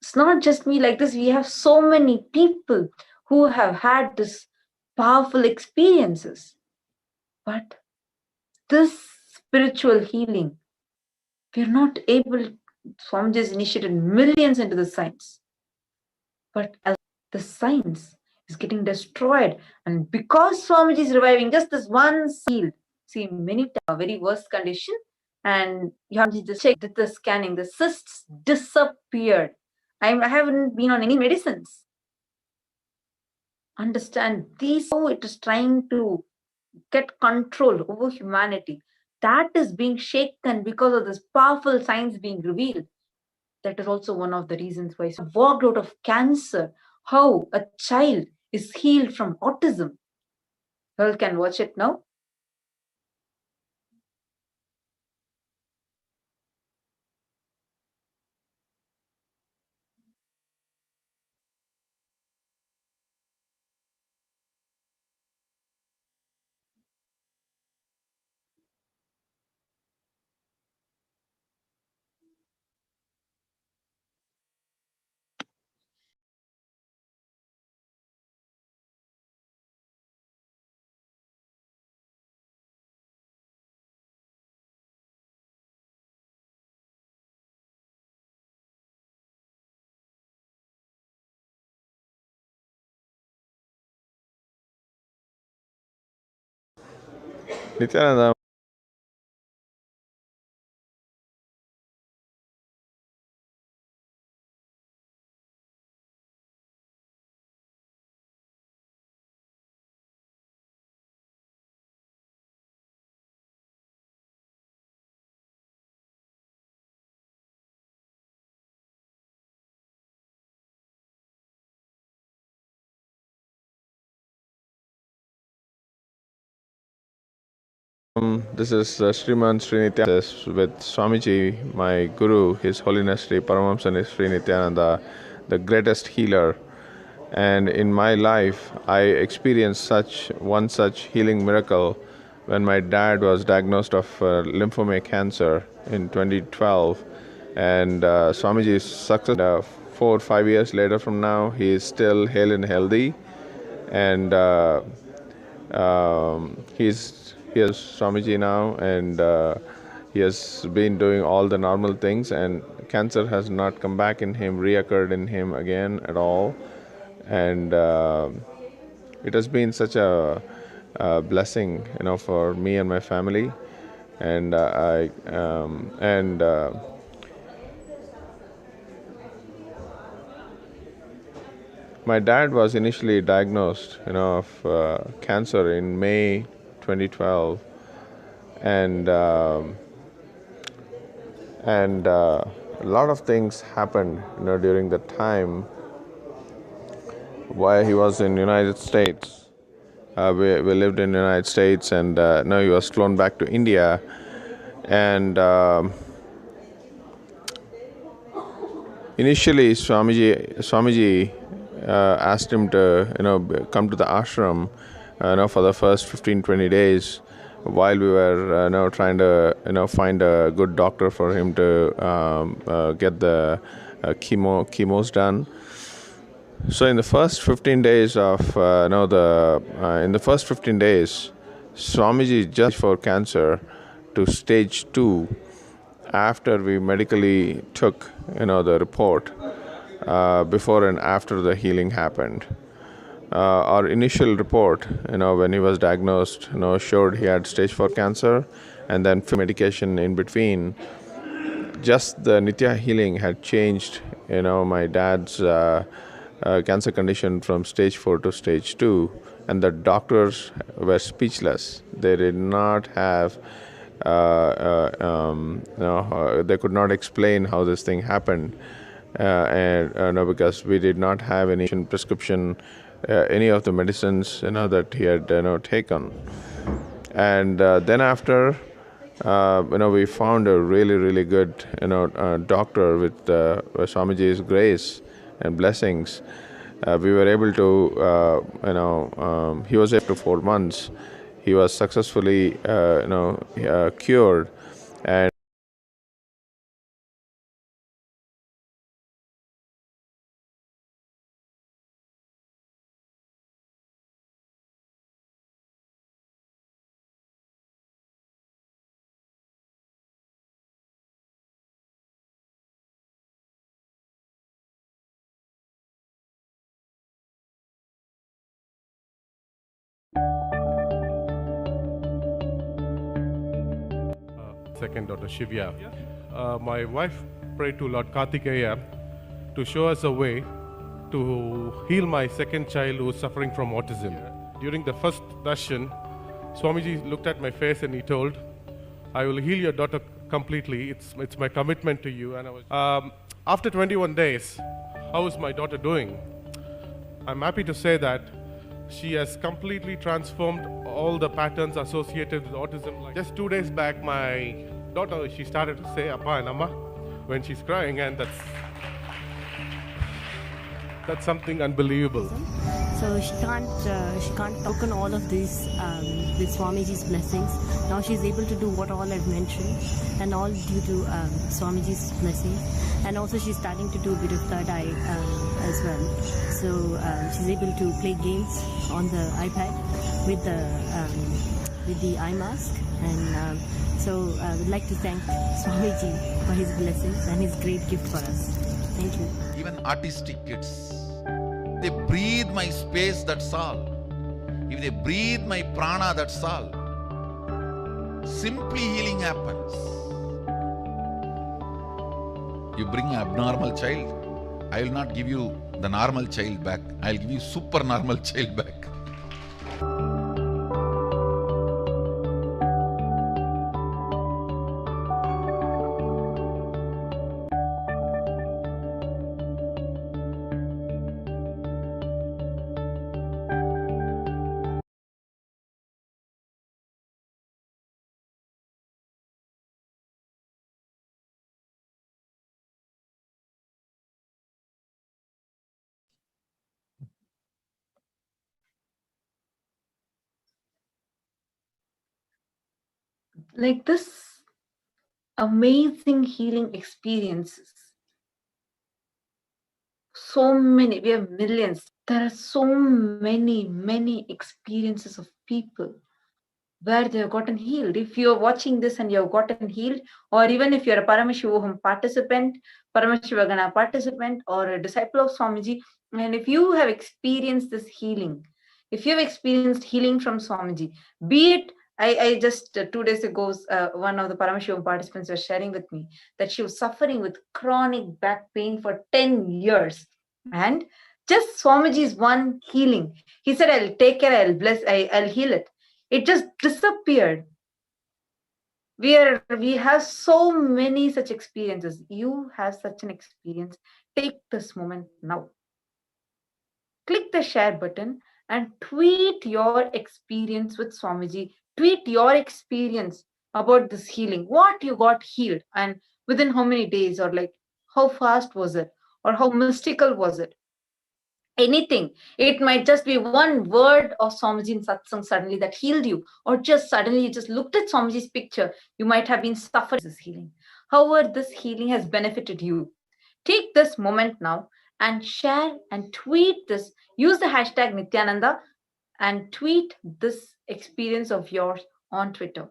C: It's not just me like this. We have so many people who have had this powerful experiences. But this spiritual healing, we're not able, Swamiji has initiated millions into the science. But as the science is getting destroyed, and because Swamiji is reviving just this one seed, see many times very worst condition, and Swamiji just checked, did the scanning, the cysts disappeared. I haven't been on any medicines. Understand these, how it is trying to get control over humanity. That is being shaken because of this powerful science being revealed. That is also one of the reasons why I walked out of cancer. How a child is healed from autism. You all can watch it now.
F: Nithyananda. This is Sriman Sri Nithyananda with Swamiji, my Guru, His Holiness Sri Paramamsa Sri Nithyananda, the greatest healer. And in my life, I experienced one such healing miracle when my dad was diagnosed of lymphoma cancer in 2012. And Swamiji's success, 4 or 5 years later from now, he is still hale and healthy. And he is Swamiji now, and he has been doing all the normal things, and cancer has not come back in him, reoccurred in him again at all. And it has been such a blessing, for me and my family. And my dad was initially diagnosed, of cancer in May 2012, and a lot of things happened, during that time while he was in United States. We lived in the United States, and now he was flown back to India, and initially Swamiji asked him to come to the ashram for the first 15-20 days while we were trying to find a good doctor for him to get the chemos done. So in the first 15 days of in the first 15 days, Swamiji just for cancer to stage 2 after we medically took the report, before and after the healing happened. Our initial report, when he was diagnosed, showed he had stage 4 cancer, and then medication in between. Just the Nithya healing had changed, my dad's cancer condition from stage 4 to stage 2, and the doctors were speechless. They did not have, they could not explain how this thing happened, because we did not have any prescription, any of the medicines that he had taken. And then after, we found a really good doctor with Swamiji's grace and blessings. we were able to, he was able to 4 months. He was successfully, cured. And
G: second daughter Shivya. My wife prayed to Lord Kartikeya to show us a way to heal my second child who is suffering from autism. During the first darshan, Swamiji looked at my face and he told, "I will heal your daughter completely. It's my commitment to you." And I was, after 21 days, how is my daughter doing? I'm happy to say that she has completely transformed all the patterns associated with autism. Like just 2 days back, my daughter, she started to say Appa and Amma when she's crying, and that's something unbelievable.
H: So she can't talk on all of this with Swamiji's blessings. Now she's able to do what all I've mentioned, and all due to Swamiji's blessings. And also she's starting to do a bit of third eye as well. So she's able to play games on the iPad with the eye mask. And so I would like to thank Swamiji for his blessings and his great gift for us. Thank you.
E: Even autistic kids, they breathe my space, that's all. If they breathe my prana, that's all. Simply healing happens. You bring an abnormal child, I will not give you the normal child back. I will give you super normal child back.
C: Like this amazing healing experiences. So many, we have millions. There are so many experiences of people where they have gotten healed. If you're watching this and you have gotten healed, or even if you're a Paramashivoham participant, Paramashivagana participant, or a disciple of Swamiji, and if you have experienced this healing, if you have experienced healing from Swamiji, be it, I just 2 days ago, one of the Paramashivoham participants was sharing with me that she was suffering with chronic back pain for 10 years. And just Swamiji's one healing. He said, I'll take care, I'll bless, I'll heal it. It just disappeared. We have so many such experiences. You have such an experience. Take this moment now. Click the share button and tweet your experience with Swamiji. Tweet your experience about this healing. What you got healed, and within how many days, or like how fast was it, or how mystical was it? Anything. It might just be one word of Swamiji in Satsang suddenly that healed you, or just suddenly you just looked at Swamiji's picture. You might have been suffering this healing. However, this healing has benefited you. Take this moment now and share and tweet this. Use the hashtag Nithyananda and tweet this experience of yours on Twitter.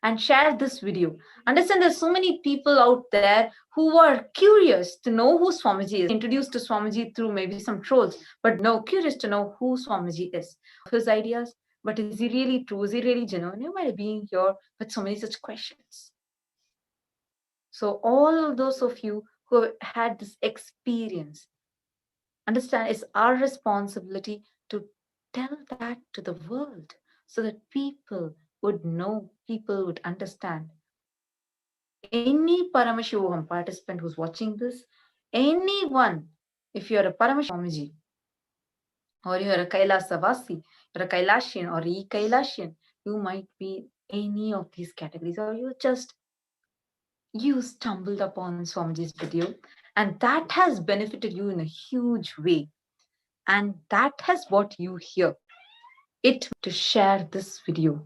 C: And share this video. Understand there's so many people out there who are curious to know who Swamiji is. Introduced to Swamiji through maybe some trolls, but no, curious to know who Swamiji is. His ideas, but is he really true? Is he really genuine? You might be here with so many such questions. So all those of you who have had this experience, understand it's our responsibility to tell that to the world so that people would know, people would understand. Any Paramashivoham participant who's watching this, anyone, if you're a Paramashivoham, or you're a Kailasavasi, you're a Kailashian or a Kailashian, you might be any of these categories, or you stumbled upon Swamiji's video, and that has benefited you in a huge way. And that is what you hear. It to share this video.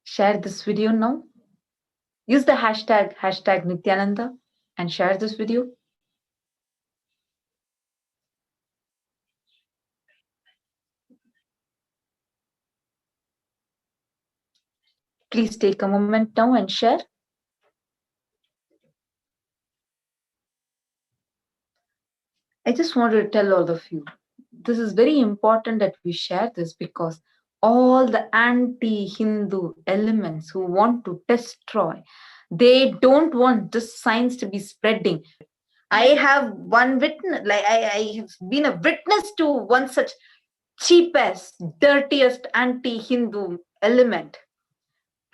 C: Share this video now. Use the hashtag Nithyananda and share this video. Please take a moment now and share. I just wanted to tell all of you, this is very important that we share this, because all the anti-Hindu elements who want to destroy, they don't want this science to be spreading. I have one witness, like I have been a witness to one such cheapest, dirtiest anti-Hindu element,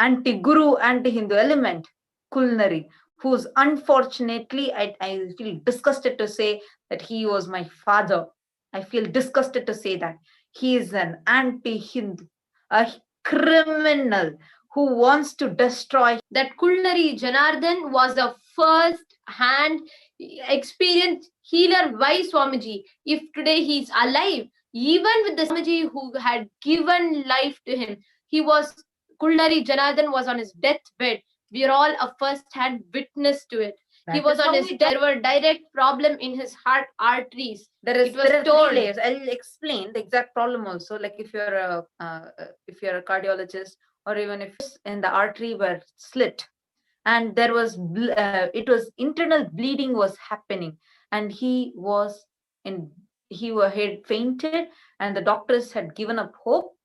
C: anti-Guru, anti-Hindu element, Kulnari, who's unfortunately, I feel disgusted to say that he was my father. I feel disgusted to say that. He is an anti-Hindu, a criminal who wants to destroy.
D: That Kulnari Janardhan was the first-hand experienced healer by Swamiji. If today he is alive, even with the Swamiji who had given life to him, Kulnari Janardhan was on his deathbed. We are all a first-hand witness to it. He was on his death. There were direct problem in his heart arteries.
C: There are three layers. I'll explain the exact problem also. Like if you're a cardiologist, or even if in the artery were slit, and there was internal bleeding was happening, and he had fainted, and the doctors had given up hope.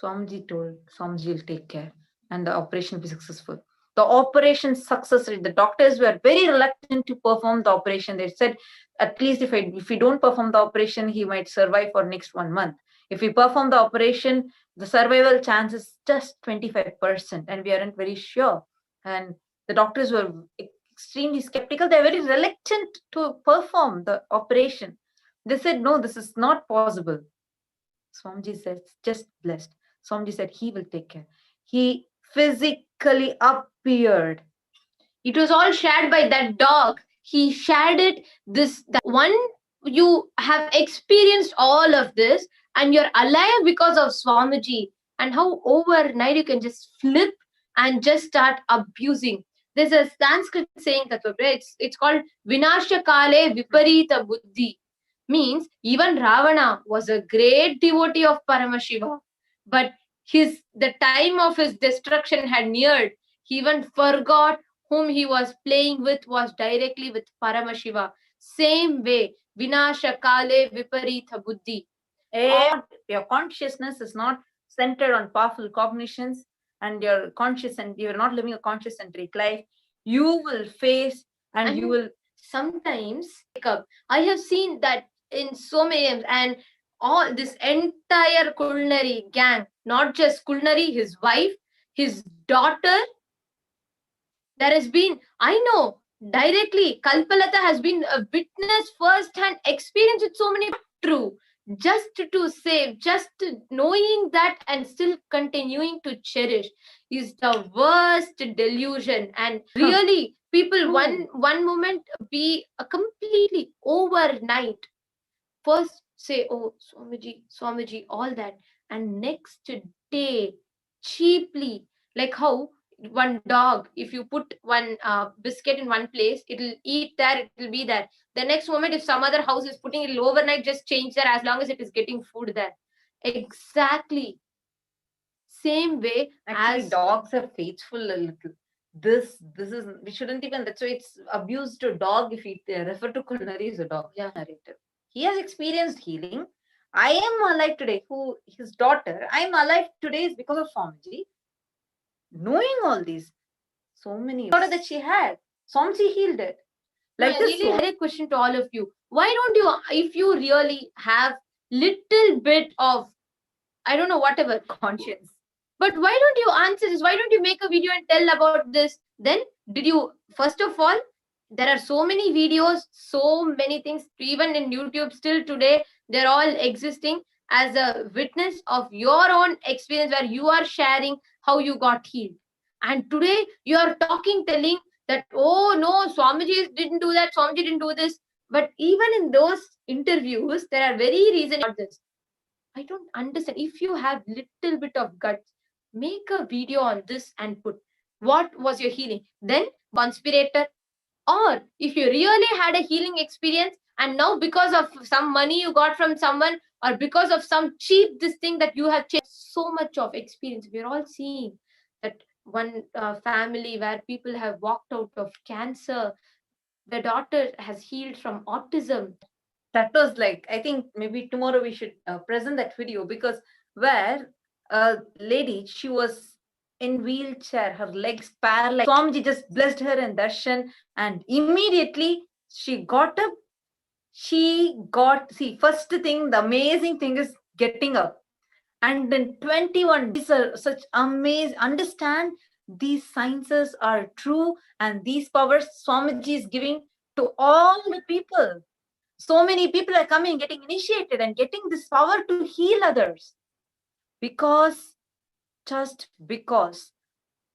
C: Swamiji told Swamiji will take care, and the operation will be successful. The operation success rate, the doctors were very reluctant to perform the operation. They said, at least if we don't perform the operation, he might survive for next 1 month. If we perform the operation, the survival chance is just 25%, and we aren't very sure. And the doctors were extremely skeptical. They're very reluctant to perform the operation. They said, no, this is not possible. Swamiji said, just blessed. Swamiji said, he will take care. He physically appeared.
D: It was all shared by that dog. He shared it. That one, you have experienced all of this, and you're alive because of Swamiji. And how overnight you can just flip and just start abusing. There's a Sanskrit saying that it's called Vinasha Kale Viparita Buddhi. Means even Ravana was a great devotee of Paramashiva, but the time of his destruction had neared. He even forgot whom he was playing with was directly with Paramashiva. Same way, Vinasha Kale Viparita Buddhi. Your consciousness is not centered on powerful cognitions, and you're conscious, and you're not living a conscious-centric life. You will face, and you will sometimes wake up. I have seen that in so many, and all this entire Kulnari gang, not just Kulnari, his wife, his daughter. There has been, I know directly, Kalpalata has been a witness, first-hand experience with so many. True, just to save, just knowing that and still continuing to cherish is the worst delusion. And really, people one moment be a completely overnight. First say, oh, Swamiji, all that. And next day, cheaply, like how one dog, if you put one biscuit in one place, it'll eat there, it'll be there. The next moment, if some other house is putting it overnight, just change there as long as it is getting food there. Exactly. Same way. Actually, as dogs are faithful a little. This is, we shouldn't even, that's why it's abuse to dog if we refer to Kulnari as a dog. Yeah, narrative. He has experienced healing. I am alive today. His daughter, I am alive today is because of Swamiji. Knowing all these, so many daughter that she had, Swamiji healed it. Like this. Really had a question to all of you. Why don't you, if you really have little bit of, I don't know, whatever, conscience, but why don't you answer this? Why don't you make a video and tell about this? Then, did you, first of all, there are so many videos, so many things, even in YouTube still today, they're all existing as a witness of your own experience where you are sharing how you got healed. And today you are talking, telling that, oh no, Swamiji didn't do that, Swamiji didn't do this. But even in those interviews, there are very reasons for this. I don't understand. If you have little bit of guts, make a video on this and put what was your healing. Then conspirator, or if you really had a healing experience and now because of some money you got from someone or because of some cheap this thing that you have changed so much of experience. We're all seeing that one family where people have walked out of cancer. The daughter has healed from autism.
C: That was like, I think maybe tomorrow we should present that video, because where a lady, she was in wheelchair, her legs paralyzed. Swamiji just blessed her in darshan, and immediately she got up. First thing, the amazing thing is getting up. And then 21 days are such amazing. Understand these sciences are true, and these powers Swamiji is giving to all the people. So many people are coming, getting initiated and getting this power to heal others. Just because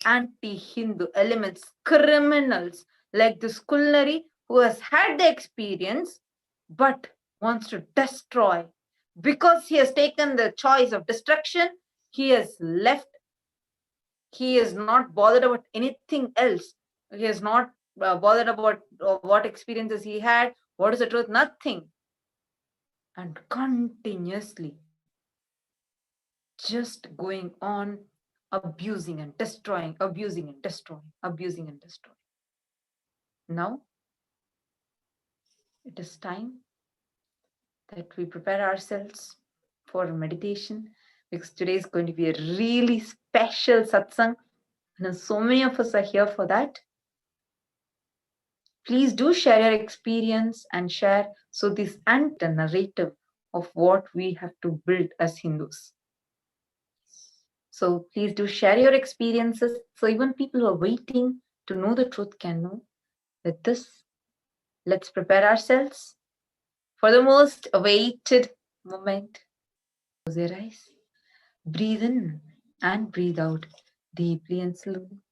C: anti-Hindu elements, criminals like this Kulnari who has had the experience but wants to destroy. Because he has taken the choice of destruction, he has left. He is not bothered about anything else. He is not bothered about what experiences he had. What is the truth? Nothing. And continuously just going on abusing and destroying, abusing and destroying, abusing and destroying. Now, it is time that we prepare ourselves for meditation, because today is going to be a really special satsang. And so many of us are here for that. Please do share your experience and share so this and the narrative of what we have to build as Hindus. So please do share your experiences so even people who are waiting to know the truth can know. With this, let's prepare ourselves for the most awaited moment. Close your eyes. Breathe in and breathe out deeply and slowly.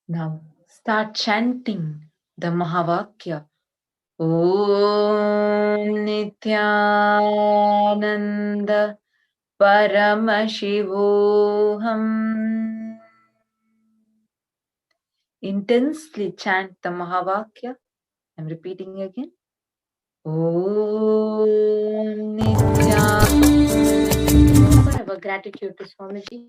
C: Now start chanting the Mahavakya. Om Nithyananda Paramashivoham. Intensely chant the Mahavakya. I'm repeating again. Om Nithyananda.
D: Forever gratitude to Swamiji.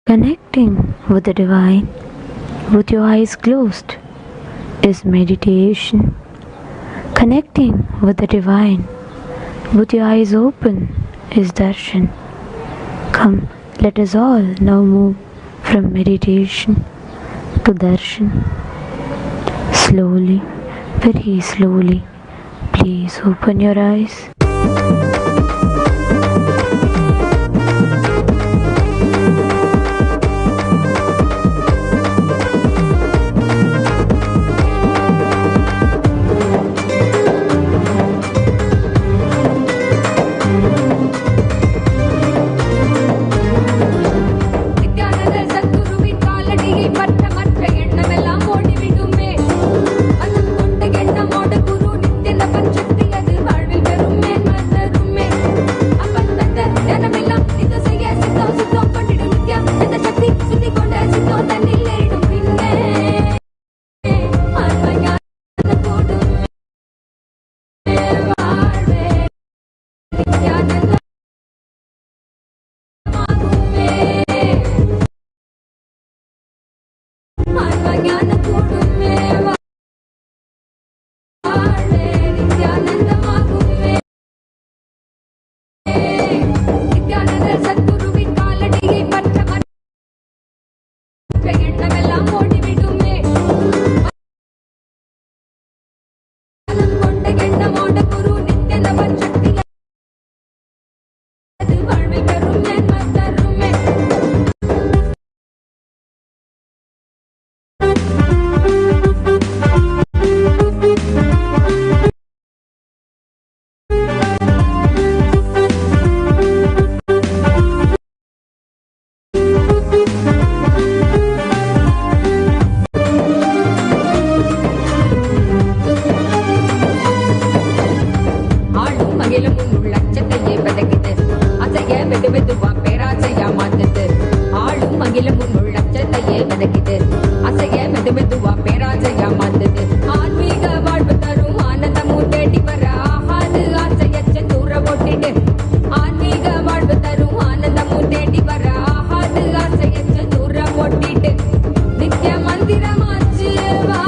I: Connecting with the divine with your eyes closed is meditation. Connecting with the divine with your eyes open is darshan. Come, let us all now move from meditation to darshan. Slowly, very slowly, please open your eyes.
J: மெதுவா பேராசையா மாத்துது. ஆளும் அகிலம் உன்னுள் அச்சத்தையே விதைக்குது. அசைய மெது மெதுவா பேராசையா மாத்துது. ஆன்மீக வாழ்வு தரும் ஆனந்தமும் தேடி வர ஆகாது ஆசையச்ச தூர ஓட்டிடு. ஆன்மீக வாழ்வு தரும் ஆனந்தமும் தேடி வர ஆகாது ஆசையச்ச தூர ஓட்டிடு. நித்ய மந்திரமாச்சு வா.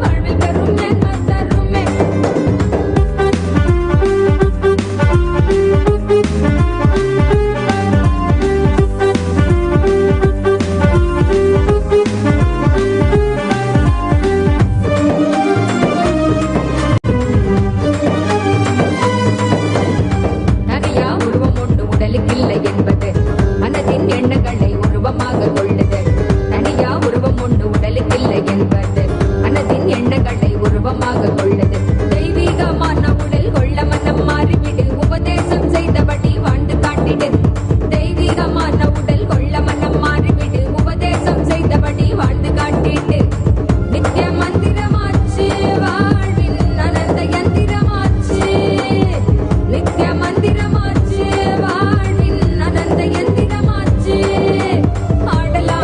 J: வாழ்வில் பெரும் மேன்மை தருமே. தனியா உருவம் ஒன்று உடலுக்கில்லை என்பது மனதின் எண்ணங்களை உருவமாக கொள்ளுது. தனியா உருவம் ஒன்று உடலுக்கில்லை என்பது மனதின் எண்ணங்களை உருவமாக கொள்ளுது. தெய்வீகமான உடல் கொள்ள மனம் மாறிவிடு. உபதேசம் செய்தபடி வாழ்ந்து காட்டிடு. தெய்வீகமான உடல் கொள்ள மனம் மாறிவிடு. உபதேசம் செய்தபடி வாழ்ந்து காட்டிடு. நித்ய மந்திரமாச்சு வாழ்வின் அனந்த யந்திரமாச்சு. நித்ய மந்திரமாச்சு வாழ்வின் அனந்த யந்திரமாச்சு. ஆடலாம்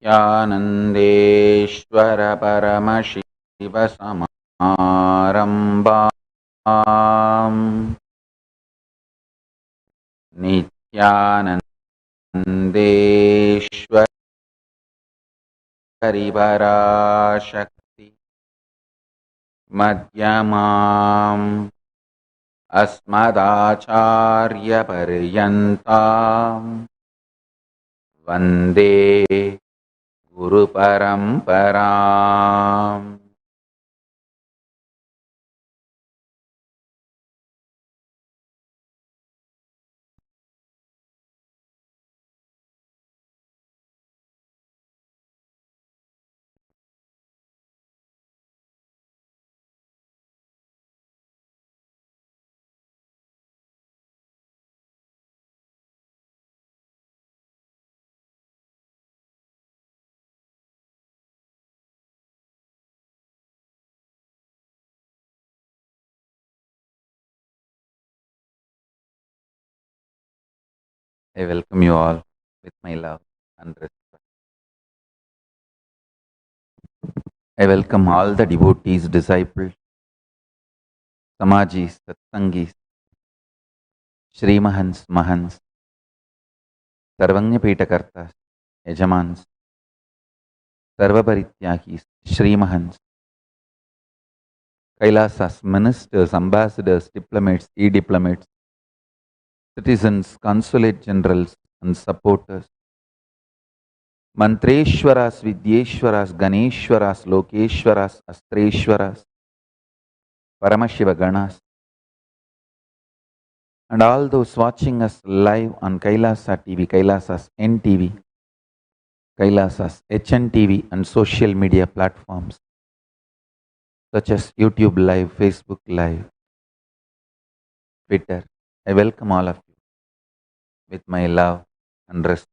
E: नित्यानन्देश्वर परमशिवसमारम्भाम् नित्यानन्देश्वर हरिपराशक्ति मध्यमाम् अस्मदाचार्यपर्यन्ताम् वन्दे गुरुपरम्पराम्. I welcome you all with my love and respect. I welcome all the devotees, disciples, Samajis, Satsangis, Shrimahans, Mahans, Sarvanyapitakartas, Yajamans, Sarvaparityakis, Shrimahans, Kailasas, ministers, ambassadors, diplomats, e-diplomats, citizens, consulate generals and supporters, Mantreshwaras, Vidyeshwaras, Ganeshwaras, Lokeshwaras, Astreshwaras, Paramashivoham, and all those watching us live on Kailasa TV, Kailasas NTV, Kailasas HNTV and social media platforms such as YouTube Live, Facebook Live, Twitter. I welcome all of you with my love and respect.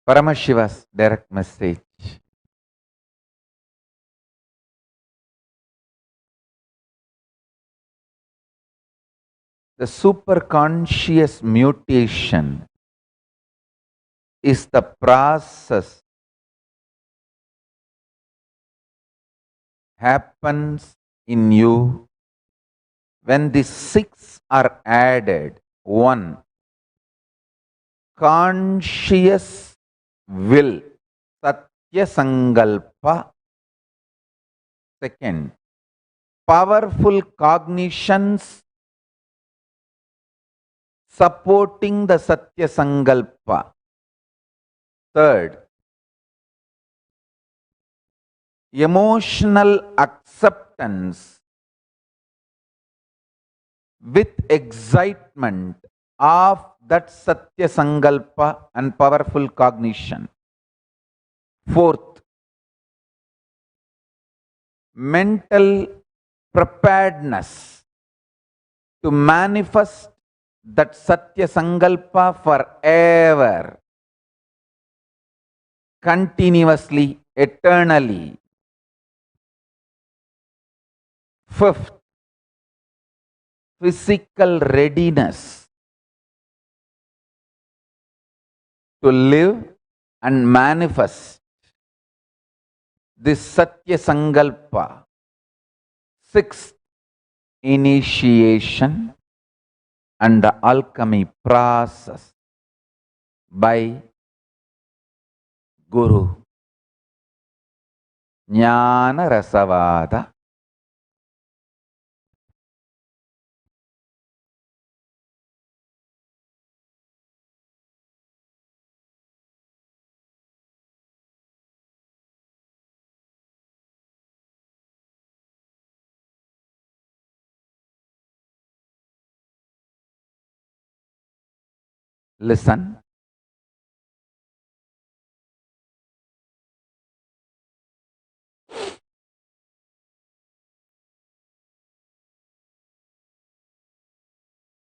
E: Paramashiva's direct message. The superconscious mutation is the process happens in you when the six are added. One, conscious will, Satya Sangalpa. Second, powerful cognitions supporting the Satya Sangalpa. Third, emotional acceptance with excitement of that Satya Sangalpa and powerful cognition. Fourth, mental preparedness to manifest that Satya Sangalpa forever, continuously, eternally. Fifth, physical readiness to live and manifest this Satya Sangalpa. Sixth, initiation and the alchemy process by Guru. Jnana Rasavada. Listen.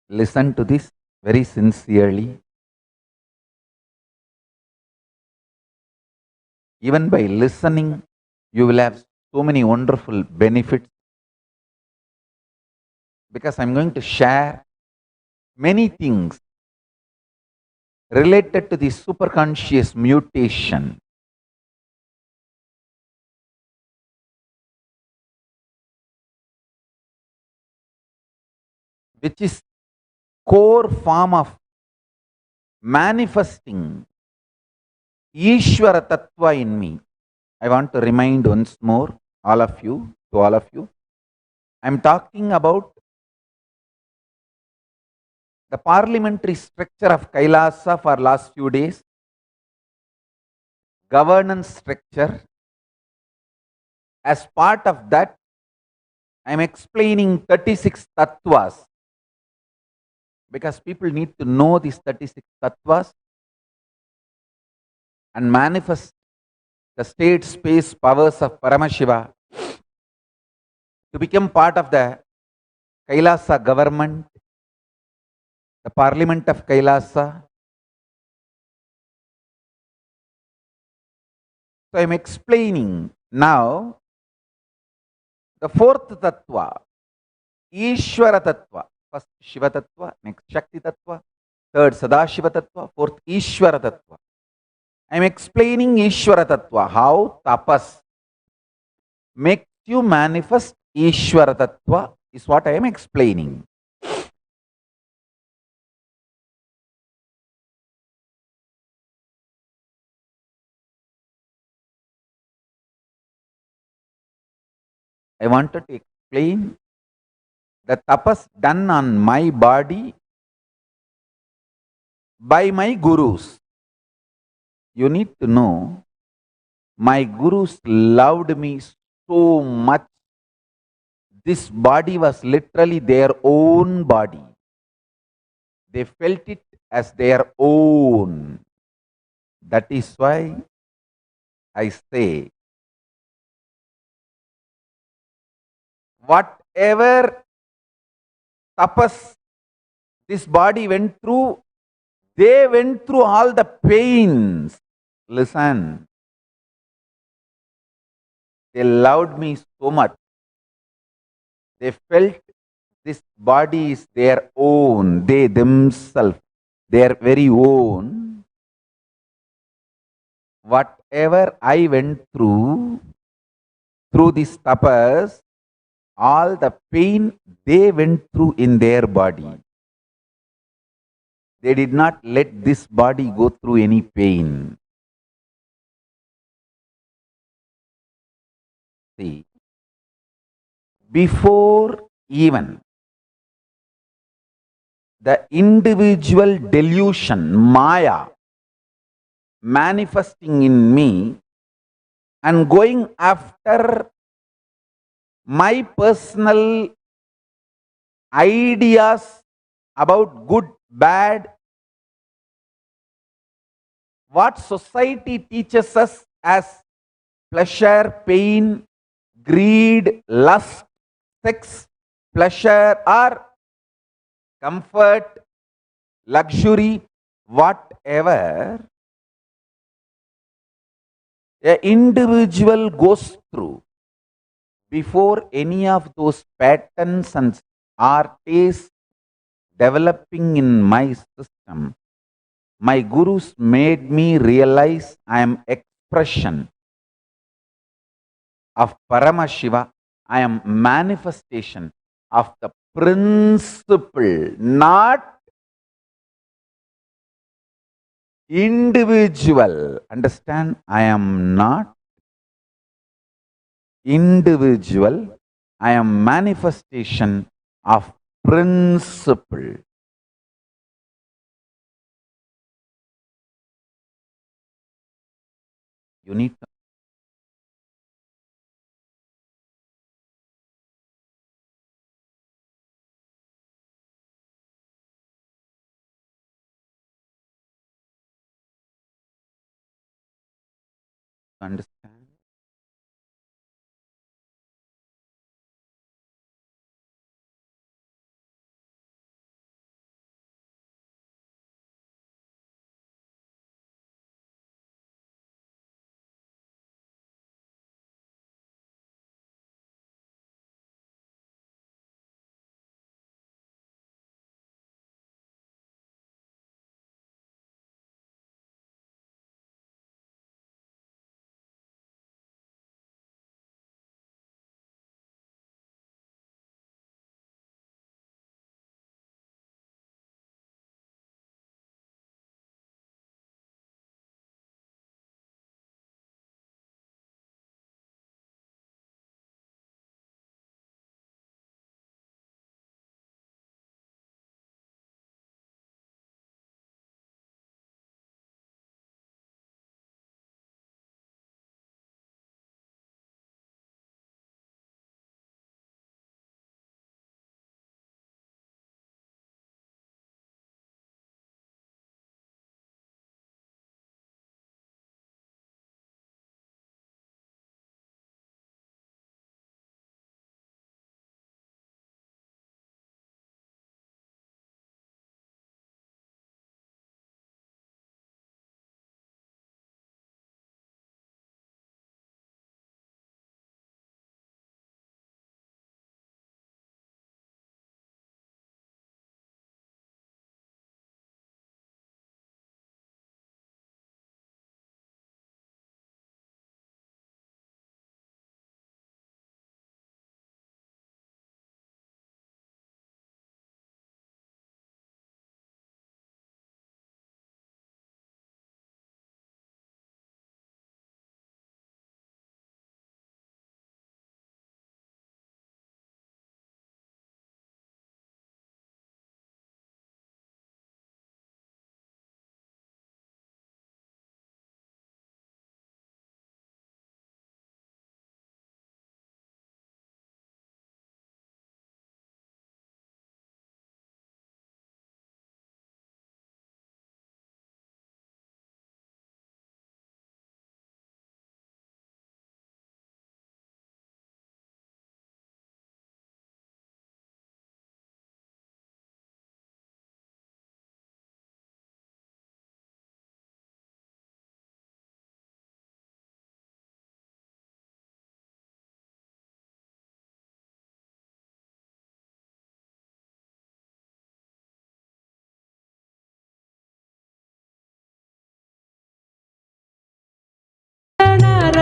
E: Listen to this very sincerely. Even by listening, you will have so many wonderful benefits, because I'm going to share many things related to the superconscious mutation. Which is core form of manifesting Ishvara Tattva in me. I want to remind once more all of you, I'm talking about the parliamentary structure of Kailasa for last few days, governance structure. As part of that, I'm explaining 36 tattvas, because people need to know these 36 tattvas and manifest the state space powers of Paramashiva to become part of the Kailasa government, the parliament of Kailasa. So I'm explaining now the fourth tattva, Ishvara tattva. First Shiva tattva, next Shakti tattva, third Sadashiva tattva, fourth Ishvara tattva. I'm explaining Ishvara tattva, how tapas makes you manifest Ishvara tattva is what I am explaining. I wanted to explain the tapas done on my body by my gurus. You need to know, my gurus loved me so much. This body was literally their own body. They felt it as their own. That is why I say, whatever tapas this body went through, they went through all the pains. Listen, they loved me so much. They felt this body is their own, they themselves, their very own. Whatever I went through this tapas, all the pain they went through in their body. They did not let this body go through any pain. See, before even the individual delusion, Maya, manifesting in me and going after my personal ideas about good, bad, what society teaches us as pleasure, pain, greed, lust, sex, pleasure or comfort, luxury, whatever an individual goes through, before any of those patterns and or tastes developing in my system, my gurus made me realize I am expression of Paramashiva. I am manifestation of the principle, not individual. Understand? I am not individual. I am manifestation of principle. You need to understand.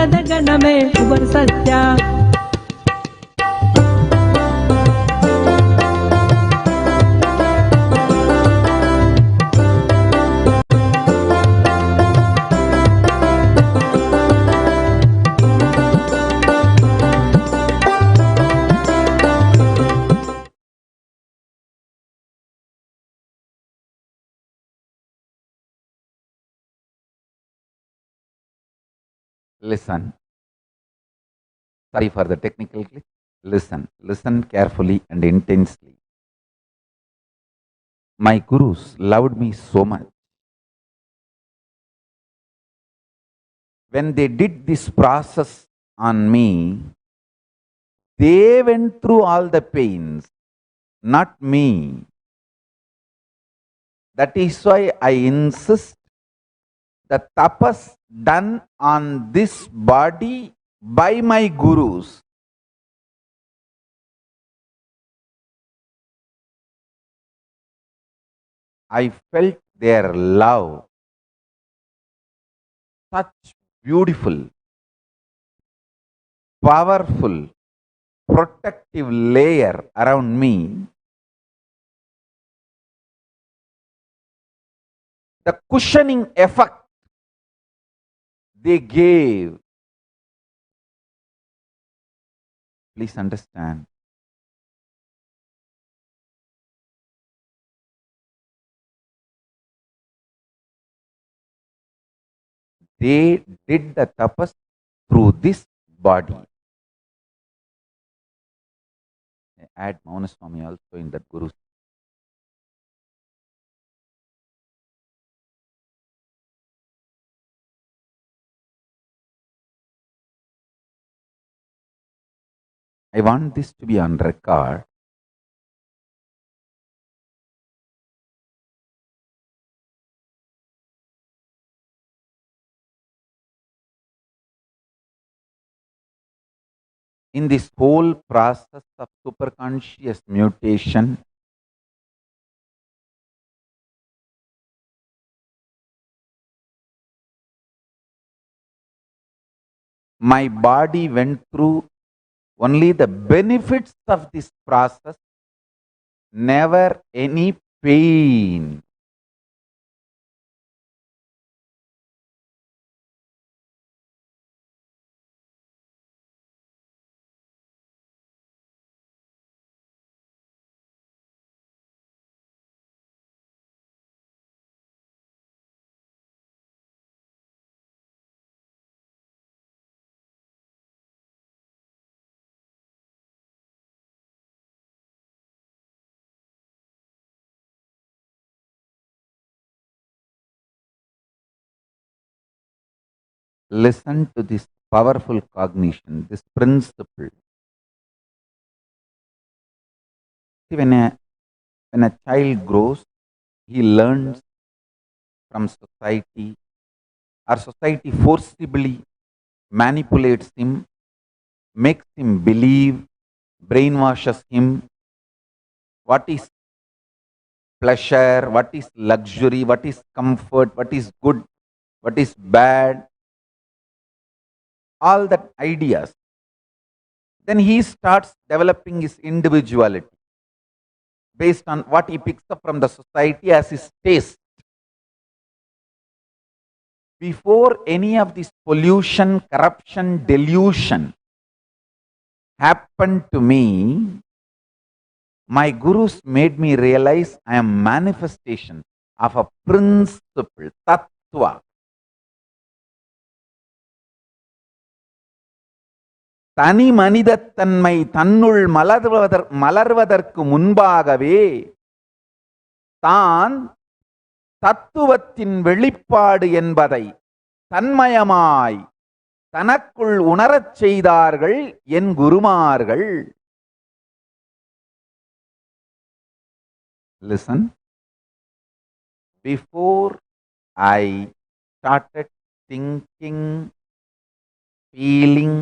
K: ಧ್ಯಾನದ ಗಣಮೇ ಉಪರ ಸತ್ಯ.
E: Listen. Sorry for the technical glitch. Listen. Listen carefully and intensely. My gurus loved me so much. When they did this process on me, they went through all the pains, not me. That is why I insist the tapas done on this body by my gurus I felt their love, such beautiful, powerful, protective layer around me. The cushioning effect they gave, please understand. They did the tapas through this body. I add Maunaswami also in that Guru. I want this to be on record. In this whole process of superconscious mutation, my body went through only the benefits of this process, never any pain. Listen to this powerful cognition, this principle. See, when a child grows, he learns from society, or society forcibly manipulates him, makes him believe, brainwashes him what is pleasure, what is luxury, what is comfort, what is good, what is bad, all that ideas. Then he starts developing his individuality based on what he picks up from the society as his taste. Before any of this pollution, corruption, delusion happened to me, my gurus made me realize I am manifestation of a principle, tattva. தனி மனிதத்தன்மை தன்னுள் மலர்வதற்கு முன்பாகவே தான் தத்துவத்தின் வெளிப்பாடு என்பதை தன்மயமாய் தனக்குள் உணரச் செய்தார்கள் என் குருமார்கள். Listen. Before I started thinking, feeling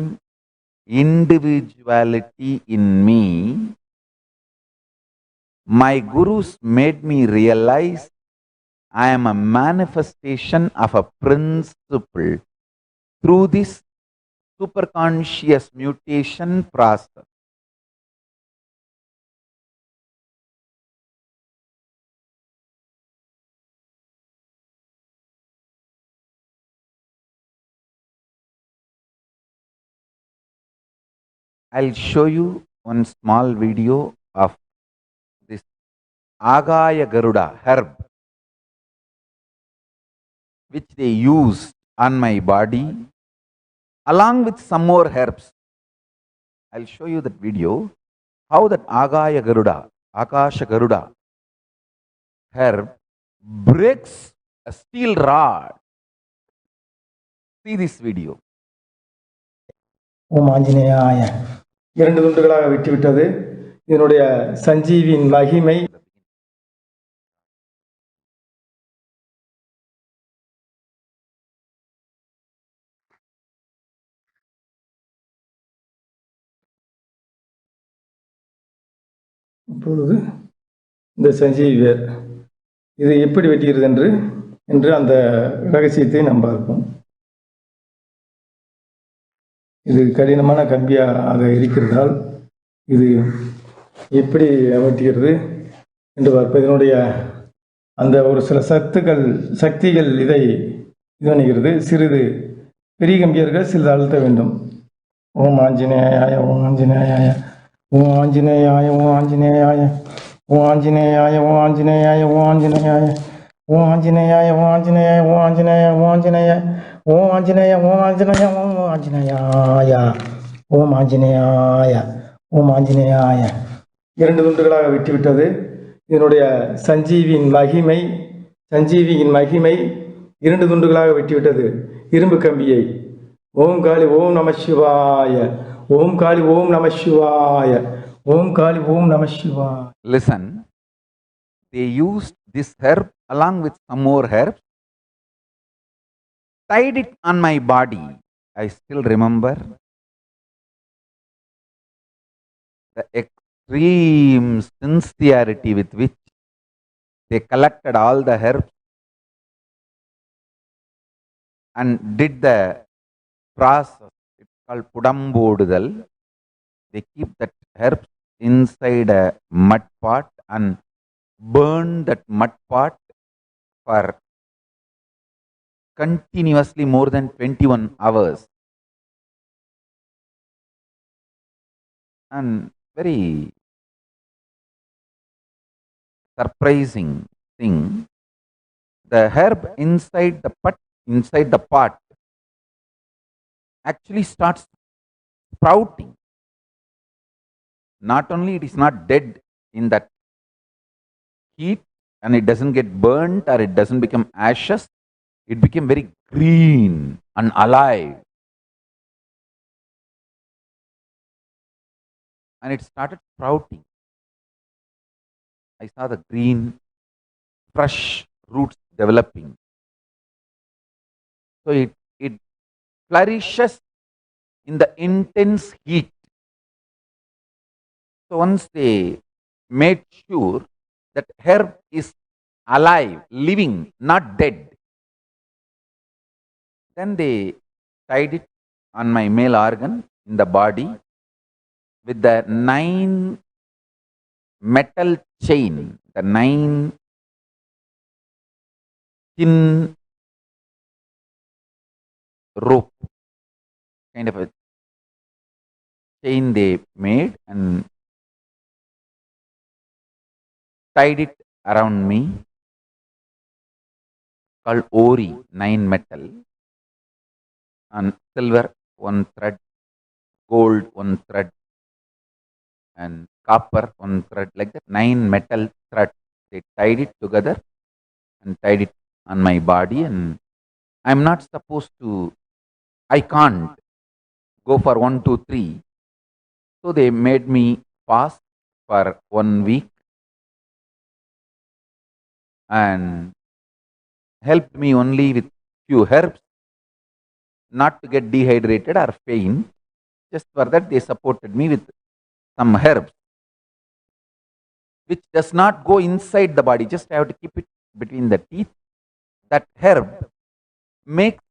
E: individuality in me, my gurus made me realize I am a manifestation of a principle. Through this superconscious mutation process. I'll show you one small video of this Agaya Garuda herb, which they used on my body along with some more herbs. I'll show you that video, how that Agaya Garuda, Akasha Garuda herb breaks a steel rod. See this video.
L: ஓம் ஆஞ்சநேயாய. 2 துண்டுகளாக வெட்டிவிட்டது. இதனுடைய சஞ்சீவியின் மகிமை. இப்பொழுது இந்த சஞ்சீவி வேர் இது எப்படி வெட்டுகிறது என்று அந்த ரகசியத்தை நாம் பார்ப்போம். இது கடினமான கம்பியாக இருக்கிறதால் இது எப்படி வெட்டுகிறது என்று பார்ப்போம். இதனுடைய அந்த ஒரு சில சக்திகள் இதை இது பண்ணுகிறது. சிறிது பெரிய கம்பியர்கள் சிறிது அழுத்த வேண்டும். ஓம் ஆஞ்சநேயாய, ஓம் ஆஞ்சநேயாய, ஓம் ஆஞ்சநேயாய, ஓம் ஆஞ்சநேயாய, ஓம் ஆஞ்சநேயாய, ஓம் ஆஞ்சநேயாய, ஓம் ஆஞ்சநேயாய, ஓம் ஆஞ்சநேயாய, ஓம் ஆஞ்சநேயாய, ஓம் ஆஞ்சநேயாய, ஓம் ஆஞ்சநேயாய, ஓம் ஆஞ்சநேய, ஓம் ஆஞ்சநேய, ஓம் ஆஞ்சநேயாய, ஓம் ஆஞ்சநேயாய, ஓம் ஆஞ்சநேயாய. 2 துண்டுகளாக வெட்டிவிட்டது. இதனுடைய சஞ்சீவியின் மகிமை 2 துண்டுகளாக வெட்டிவிட்டது. இரும்பு கம்பியை. ஓம் காளி ஓம் நம சிவாய, ஓம் காளி ஓம் நம சிவாய, ஓம் காளி ஓம் நம சிவாய.
E: Listen, they used this herb along with some more herbs, tied it on my body. I still remember the extreme sincerity with which they collected all the herbs and did the process. It's called Pudambodudal. They keep that herbs inside a mud pot and burn that mud pot for continuously more than 21 hours. And very surprising thing, the herb inside the pot actually starts sprouting. Not only it is not dead in that heat and it doesn't get burnt or it doesn't become ashes, it became very green and alive. And it started sprouting. I saw the green, fresh roots developing. So it flourishes in the intense heat. So once they made sure that herb is alive, living, not dead, then they tied it on my male organ in the body with the 9 metal chain, the 9 thin rope, kind of a chain they made and tied it around me, called Ori, 9 metal, and silver 1 thread, gold 1 thread, and copper 1 thread, like that, 9 metal threads. They tied it together and tied it on my body, and I'm not supposed to, I can't go for 1, 2, 3. So they made me fast for 1 week and helped me only with few herbs, not to get dehydrated or faint. Just for that they supported me with some herbs, which does not go inside the body, just I have to keep it between the teeth. That herb makes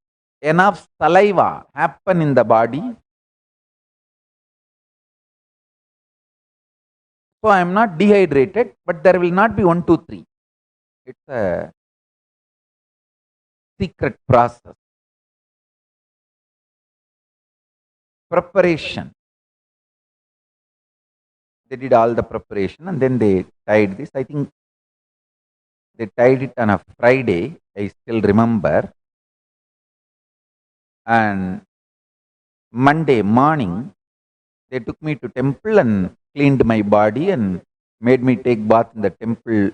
E: enough saliva happen in the body. So I am not dehydrated, but there will not be 1, 2, 3. It's a secret process. Preparation. They did all the preparation and then they tied this. I think they tied it on a Friday, I still remember. And Monday morning, they took me to temple and cleaned my body and made me take bath in the temple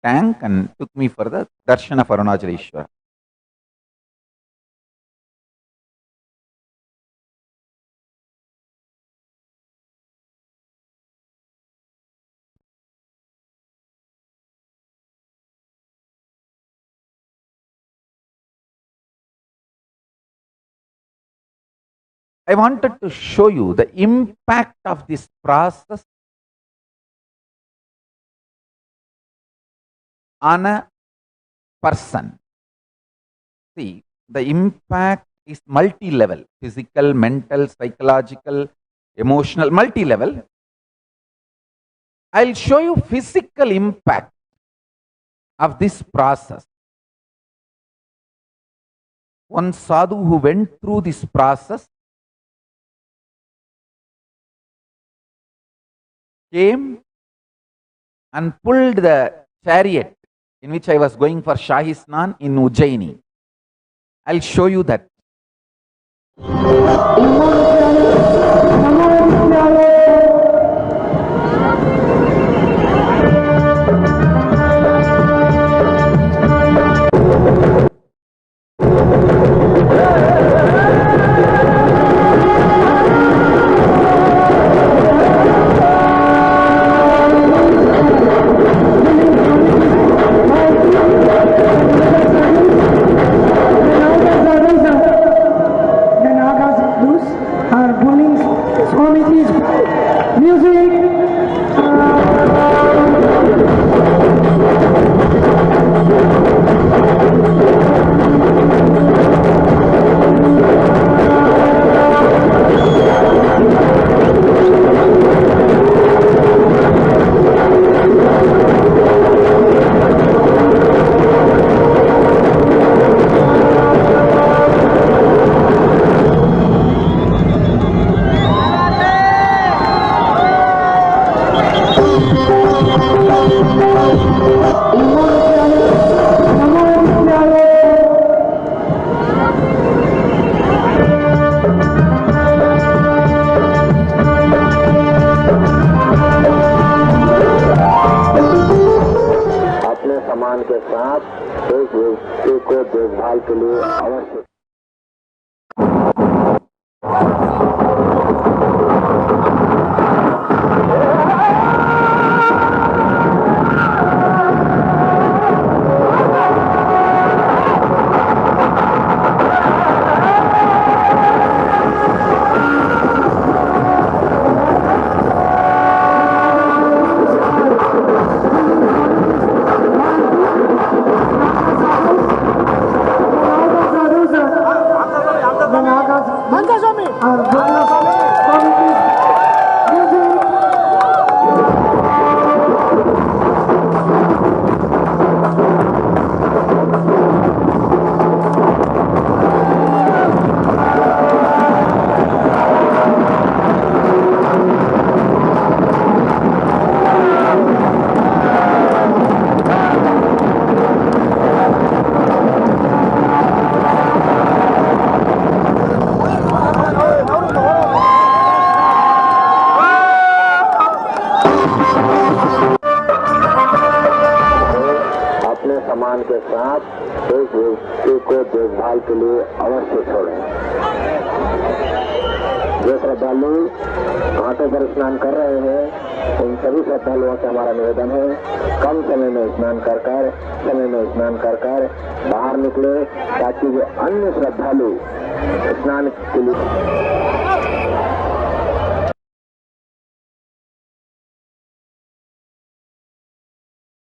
E: tank and took me for the darshan of Arunachaleshwara. I wanted to show you the impact of this process on a person. See, the impact is multi-level, physical, mental, psychological, emotional, multi-level. I'll show you physical impact of this process. One sadhu who went through this process came and pulled the chariot in which I was going for Shahi Snan in Ujjaini. I'll show you that.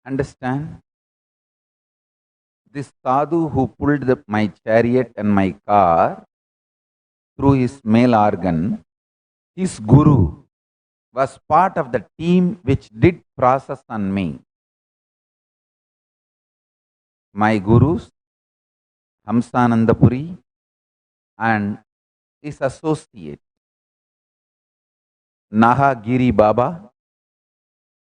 E: Understand? This sadhu who pulled my chariot and my car through his male organ, his guru was part of the team which did process on me. My gurus, Hamsananda Puri, and his associate, Nahagiri Baba,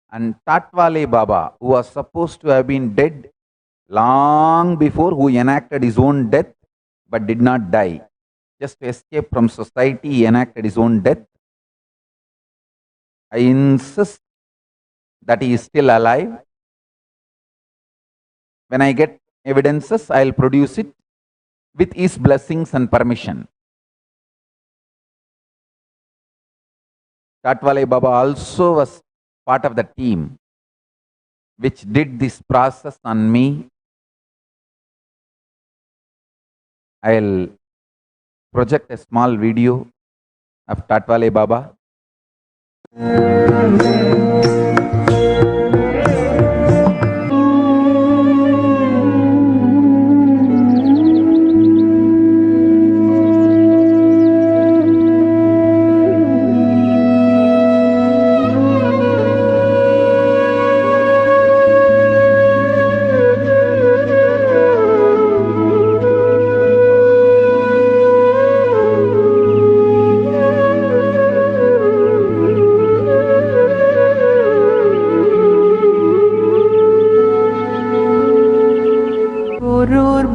E: and Tatwale Baba, who was supposed to have been dead long before, who enacted his own death but did not die. Just to escape from society, he enacted his own death. I insist that he is still alive. When I get evidences, I will produce it with his blessings and permission. Tatwale Baba also was part of the team which did this process on me. I will project a small video of Tatwale Baba.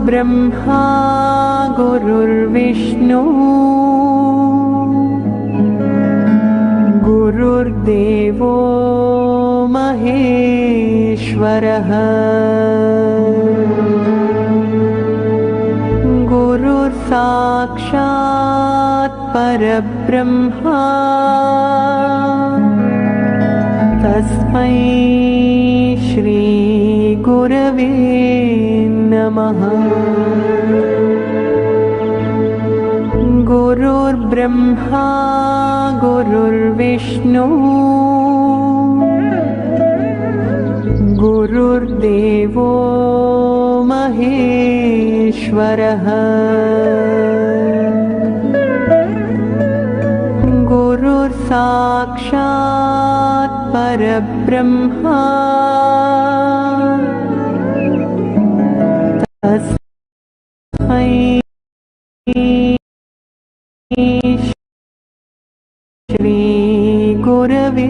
K: Brahma गुरुर्विष्णु गुरुर्देवो महेश्वरः गुरुर्साक्षात् परब्रह्मा तस्मै श्री गुरवे नमः। गुरुर्ब्रह्मा गुरुर्विष्णु गुरुर्देवो महेश्वरः गुरुर्साक्षात् परब्रह्मा तस्मै श्री गुरवे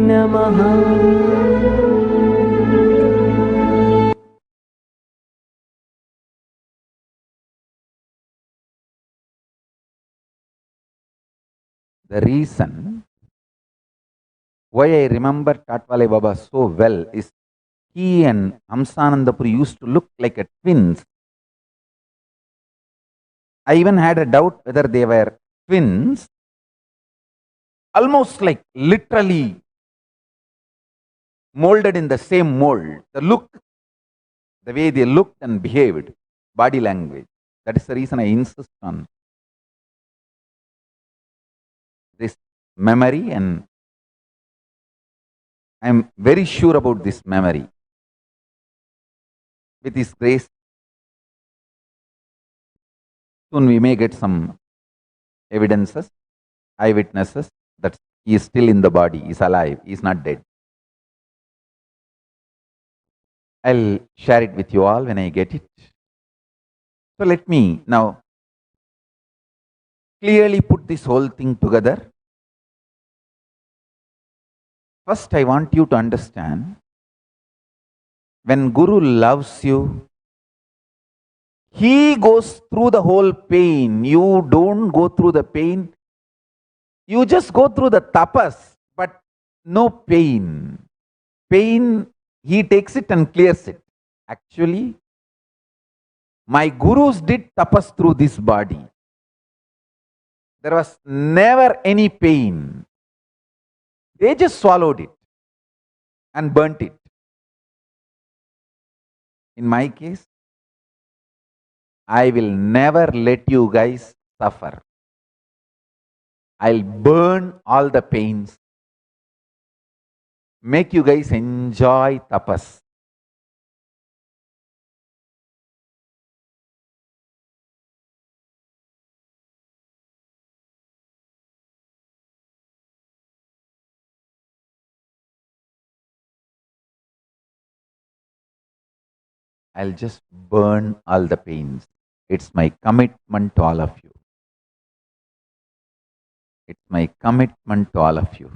K: नमः।
E: The reason why I remember Tatwale Baba so well is he and Hamsanandapuri used to look like a twins. I even had a doubt whether they were twins, almost like literally molded in the same mold. The look, the way they looked and behaved, body language. That is the reason I insist on this memory, and I am very sure about this memory. With His grace, soon we may get some evidences, eyewitnesses that he is still in the body, he is alive, he is not dead. I'll share it with you all when I get it. So let me now clearly put this whole thing together. First, I want you to understand, when Guru loves you, he goes through the whole pain. You don't go through the pain. You just go through the tapas, but no pain. Pain, he takes it and clears it. Actually, my gurus did tapas through this body. There was never any pain. They just swallowed it and burnt it. In my case, I will never let you guys suffer. I'll burn all the pains, make you guys enjoy tapas. I'll just burn all the pains. It's my commitment to all of you. It's my commitment to all of you.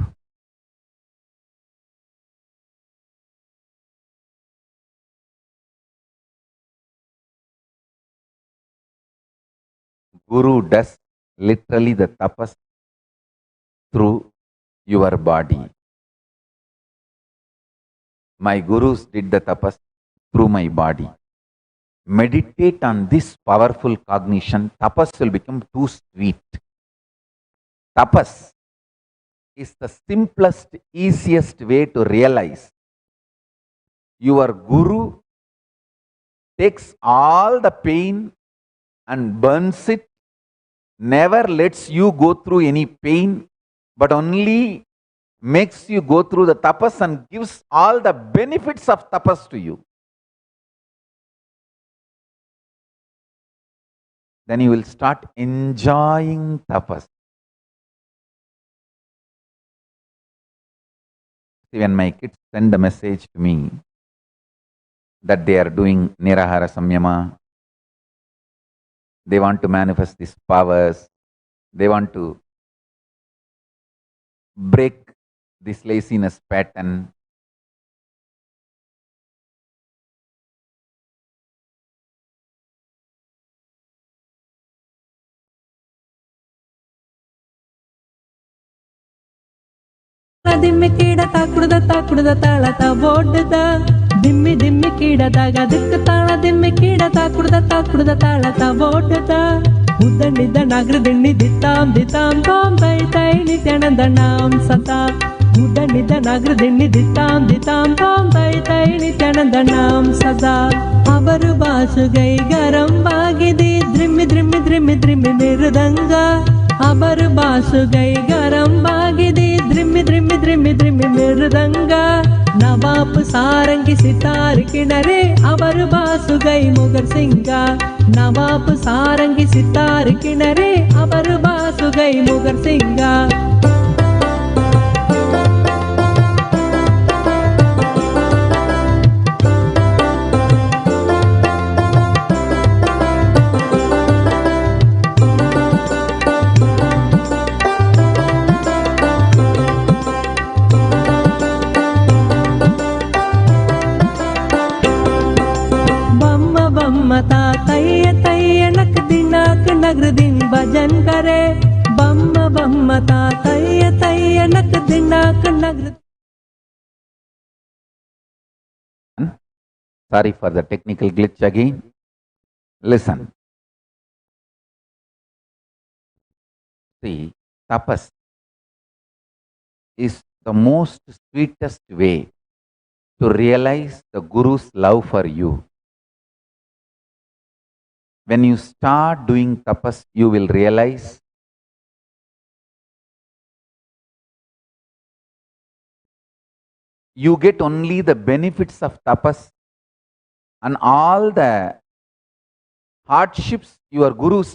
E: Guru does literally the tapas through your body. My gurus did the tapas through my body. Meditate on this powerful cognition. Tapas will become too sweet. Tapas is the simplest, easiest way to realize your guru takes all the pain and burns it, never lets you go through any pain, but only makes you go through the tapas and gives all the benefits of tapas to you. Then you will start enjoying tapas. See, when my kids send a message to me that they are doing Nirahara Samyama, they want to manifest these powers, they want to break this laziness pattern.
M: ದಿಮ್ಮಿ ಕೀಡ ತಾಕುಡ್ದ ತಾಳತ ಬೋಡ್ದ ದಿಮ್ಮಿ ದಿಮ್ಮಿ ಕೀಡದಾಗ ದಿಕ್ಕ ತಾಳ ದಿಮ್ಮಿ ಕೀಡ ತಾಕುಡ್ದ ತಾಳತ ಬೋಡ್ದ ಉದ್ದಣಿದ್ದ ನಗರ ದಿಣ್ಣಿ ದಿತ್ತಾಂ ತಾಂ ತೈ ತೈ ನಿತ್ಯಾನಂದ ನಾಂ ಸತಾ ಉದ್ದಣಿದ್ದ ನಗರ ದಿಣ್ಣಿ ದಿತ್ತಾಂ ತಾಂ ತೈ ತೈ ನಿತ್ಯಾನಂದ ನಾಂ ಸದಾ ಅವರು ಬಾಸುಗೈ ಗರಂಬಾಗಿದೆ ದ್ರಿಮ್ಮಿ ದ್ರಿಮ್ಮಿ ದ್ರಿಮ್ಮಿ ದ್ರಿಮ್ಮಿ ಮೃದಂಗ ಅವರು ಬಾಸುಗೈ ಗರಂಬಾಗಿದೆ ದ್ರಿಮ್ಮಿ ದ್ರಿಮ್ಮಿ ದ್ರಿಮ್ಮಿ ದ್ರಿಮ್ಮಿ ಮೃದಂಗ ನವಾಬ್ ಸಾರಂಗಿ ಸಿತಾರ್ ಕಿಣರೆ ಅವರು ಬಾಸುಗೈ ಮುಗರ್ ಸಿಂಗ ನವಾಬ್ ಸಾರಂಗಿ ಸಿತಾರ್ ಕಿಣರೆ ಅವರು ಬಾಸುಗೈ ಮುಗರ್ ಸಿಂಗ नगर दिन भजन करे बम्म बम्म ता तैय तैय नक दिनाक नगर.
E: Sorry for the technical glitch again. Listen. See, tapas is the most sweetest way to realize the Guru's love for you. When you start doing tapas, you will realize you get only the benefits of tapas, and all the hardships your gurus,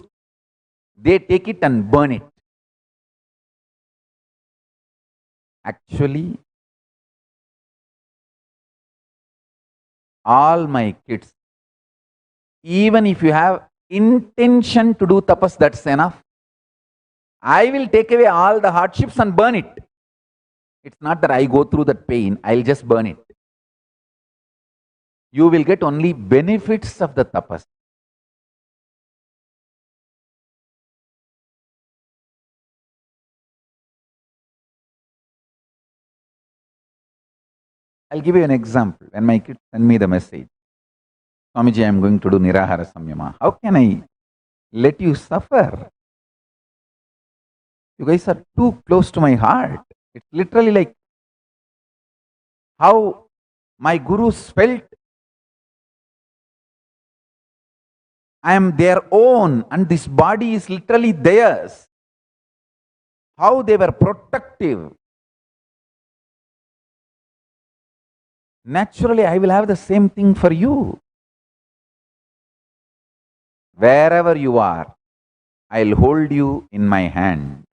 E: they take it and burn it. Actually, all my kids, even if you have intention to do tapas, that's enough. I will take away all the hardships and burn it. It's not that I go through that pain, I'll just burn it. You will get only benefits of the tapas. I'll give you an example. When my kids send me the message, Swamiji, I am going to do Nirahara Samyama. How can I let you suffer? You guys are too close to my heart. It's literally like how my gurus felt I am their own and this body is literally theirs. How they were protective. Naturally, I will have the same thing for you. Wherever you are, I'll hold you in my hand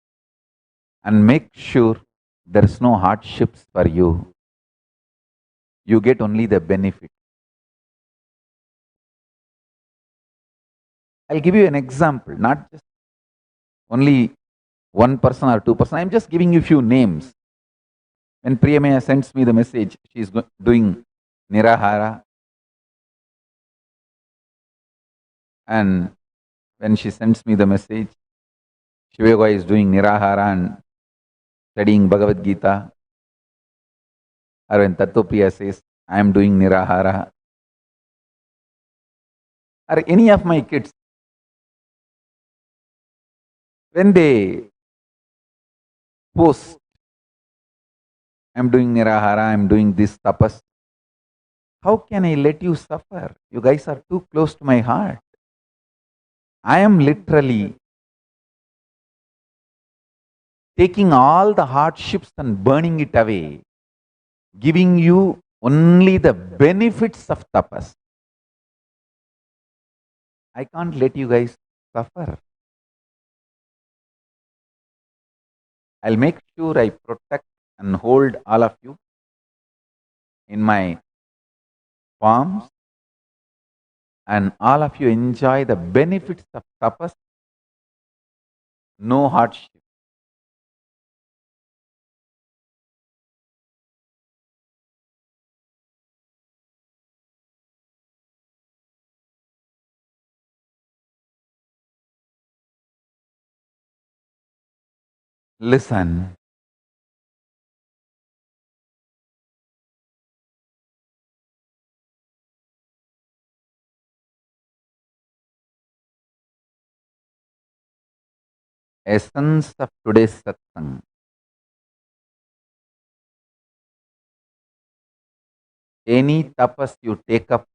E: and make sure there is no hardships for you. You get only the benefit. I'll give you an example, not just only one person or two person. I'm just giving you few names. When Priyamaya sends me the message, she's doing Nirahara. And when she sends me the message, Shivayoga is doing Nirahara and studying Bhagavad Gita. Or when Tattvapriya says, I am doing Nirahara. Or any of my kids, when they post, I am doing Nirahara, I am doing this tapas, how can I let you suffer? You guys are too close to my heart. I am literally taking all the hardships and burning it away, giving you only the benefits of tapas. I can't let you guys suffer. I'll make sure I protect and hold all of you in my palms, and all of you enjoy the benefits of tapas, no hardship. Listen. Essence of today's satsang. Any tapas you take up,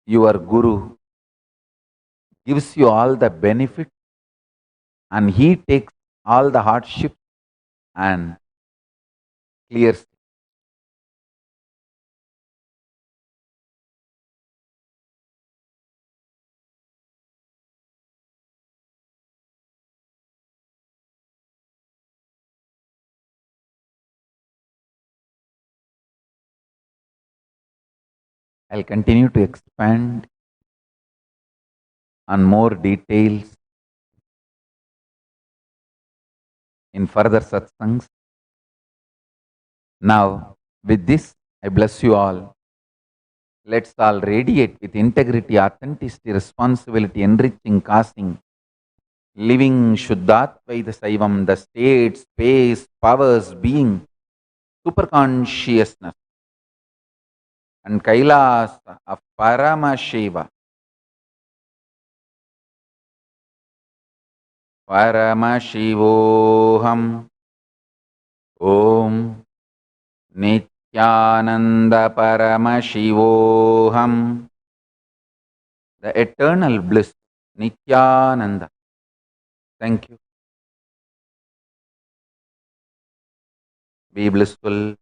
E: your guru gives you all the benefit and he takes all the hardship and clears. I'll continue to expand on more details in further satsangs. Now, with this, I bless you all. Let's all radiate with integrity, authenticity, responsibility, enriching, causing, living Shuddhatvaida Saivam, the state, space, powers, being, superconsciousness, and Kailasa of Paramashiva. Paramashivoham. Om Nithyananda Paramashivoham. The eternal bliss, Nithyananda. Thank you. Be blissful.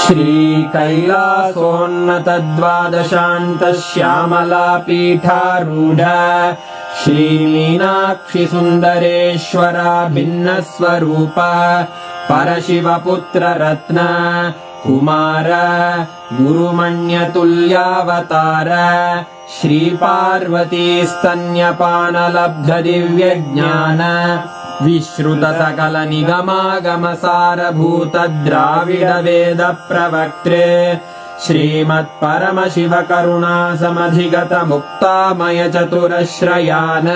N: श्रीकैलासोन्नतद्वादशान्तश्यामलापीठारूढ श्रीमीनाक्षिसुन्दरेश्वरा भिन्नस्वरूप परशिवपुत्ररत्न Kumar गुरुमण्यतुल्यावतार श्रीपार्वतीस्तन्यपानलब्धदिव्यज्ञान विश्रुतसकलनिगमागमसारभूतद्राविडवेदप्रवक्त्रे श्रीमत्परमशिवकरुणासमधिगतमुक्तामयचतुरश्रयान्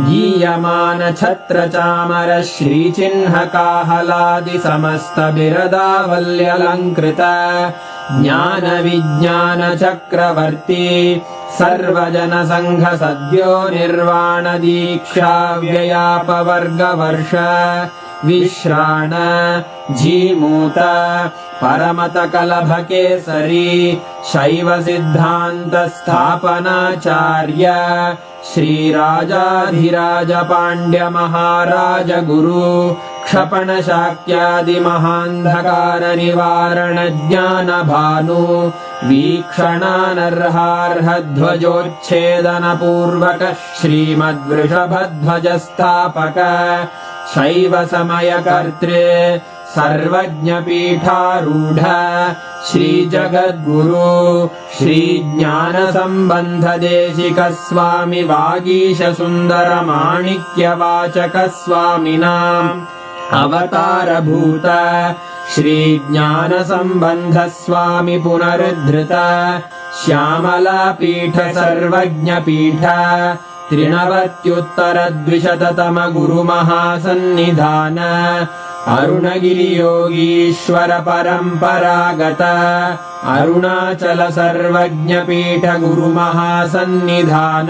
N: गीयमानछत्रचामर श्रीचिह्नकाहलादिसमस्तबिरदावल्यलङ्कृत ज्ञानविज्ञानचक्रवर्ती सर्वजनसङ्घसद्यो निर्वाणदीक्षाव्ययापवर्गवर्ष विश्राण Jimuta परमतकलभकेसरी शैवसिद्धान्तस्थापनाचार्य श्रीराजाधिराजपाण्ड्यमहाराज गुरु क्षपणशाक्यादिमहान्धकारनिवारणज्ञानभानु वीक्षणानर्हार्हध्वजोच्छेदनपूर्वक श्रीमद्वृषभध्वजस्थापक शैवसमयकर्त्रे सर्वज्ञपीठारूढ श्रीजगद्गुरु श्रीज्ञानसम्बन्धदेशिकस्वामि वागीशसुन्दरमाणिक्यवाचकस्वामिनाम् अवतारभूत श्रीज्ञानसम्बन्धस्वामि पुनरुद्धृत श्यामलापीठ सर्वज्ञपीठ त्रिनवत्युत्तरद्विशततम गुरुमहासन्निधान अरुणगिरियोगीश्वर परम्परागत अरुणाचल सर्वज्ञपीठ गुरुमहासन्निधान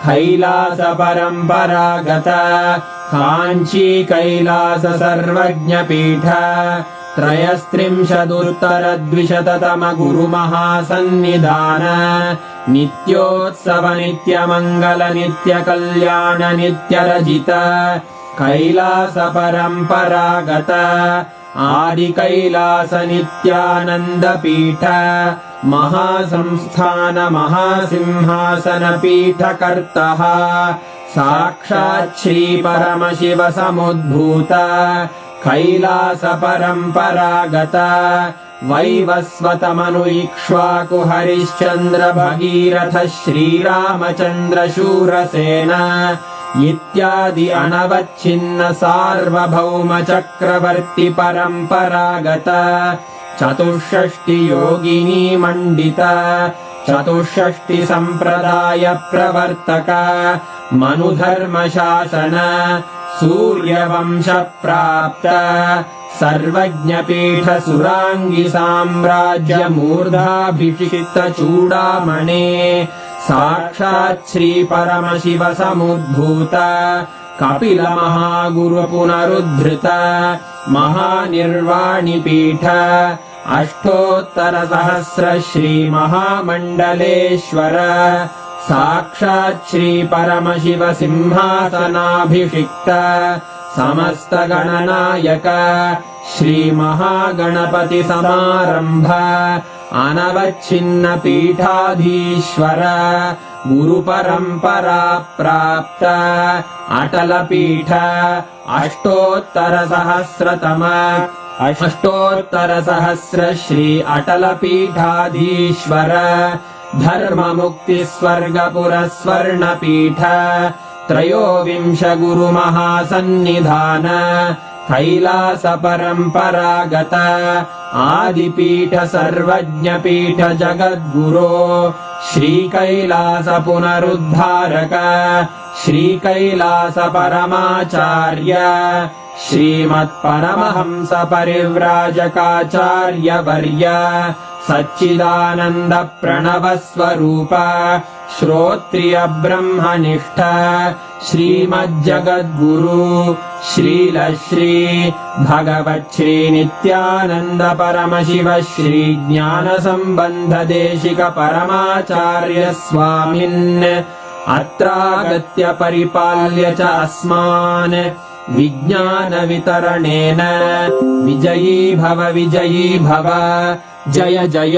N: कैलास परम्परागत काञ्ची कैलास सर्वज्ञपीठ त्रयस्त्रिंशदुत्तरद्विशततम गुरुमहासन्निधान नित्योत्सव नित्यमङ्गल नित्यकल्याण नित्यरजित कैलास परम्परागत आदिकैलास नित्यानन्दपीठ महासंस्थान महासिंहासनपीठकर्तः साक्षात् श्रीपरमशिव समुद्भूत कैलास परम्परागत वैवस्वतमनु इक्ष्वाकु हरिश्चन्द्र भगीरथ श्रीरामचन्द्र शूरसेन इत्यादि अनवच्छिन्न सार्वभौम चक्रवर्ति परम्परागत चतुष्षष्टि योगिनी मण्डित चतुष्षष्टि सम्प्रदाय प्रवर्तक मनुधर्मशासन सूर्यवंश प्राप्त सर्वज्ञपीठ सुराङ्गी साम्राज्य मूर्धाभिषिक्त चूडामणे साक्षात् श्री परमशिव समुद्भूत कपिल महागुरु पुनरुद्धृत महानिर्वाणिपीठ अष्टोत्तर सहस्र श्री महामण्डलेश्वर साक्षात् श्री परमशिव सिंहासनाभिषिक्त समस्त गणनायक श्री महागणपति समारंभ अनवच्छिन्न पीठाधीश्वर गुरु परंपरा प्राप्त अटल पीठ अष्टोत्तर सहस्र श्री अटल पीठाधीश्वर धर्म मुक्ति स्वर्गपुर स्वर्ण पीठ त्रयोविंश गुरु महासन्निधान कैलास परम्परागत आदिपीठ सर्वज्ञपीठ जगद्गुरो श्री कैलास पुनरुद्धारक श्री कैलास परमाचार्य श्रीमत्परमहंस परिव्राजकाचार्य वर्य सच्चिदानंद प्रणव स्वरूप श्रोत्रिय ब्रह्मनिष्ठ श्रीमज्जगद्गुरु श्रील श्री भगवत् श्री नित्यानंद परमशिव श्री ज्ञान संबंध देशिक परमाचार्य स्वामिन् अत्रागत्य परिपाल्य च अस्मान् विज्ञानवितरणेन विजयी भव जय जय।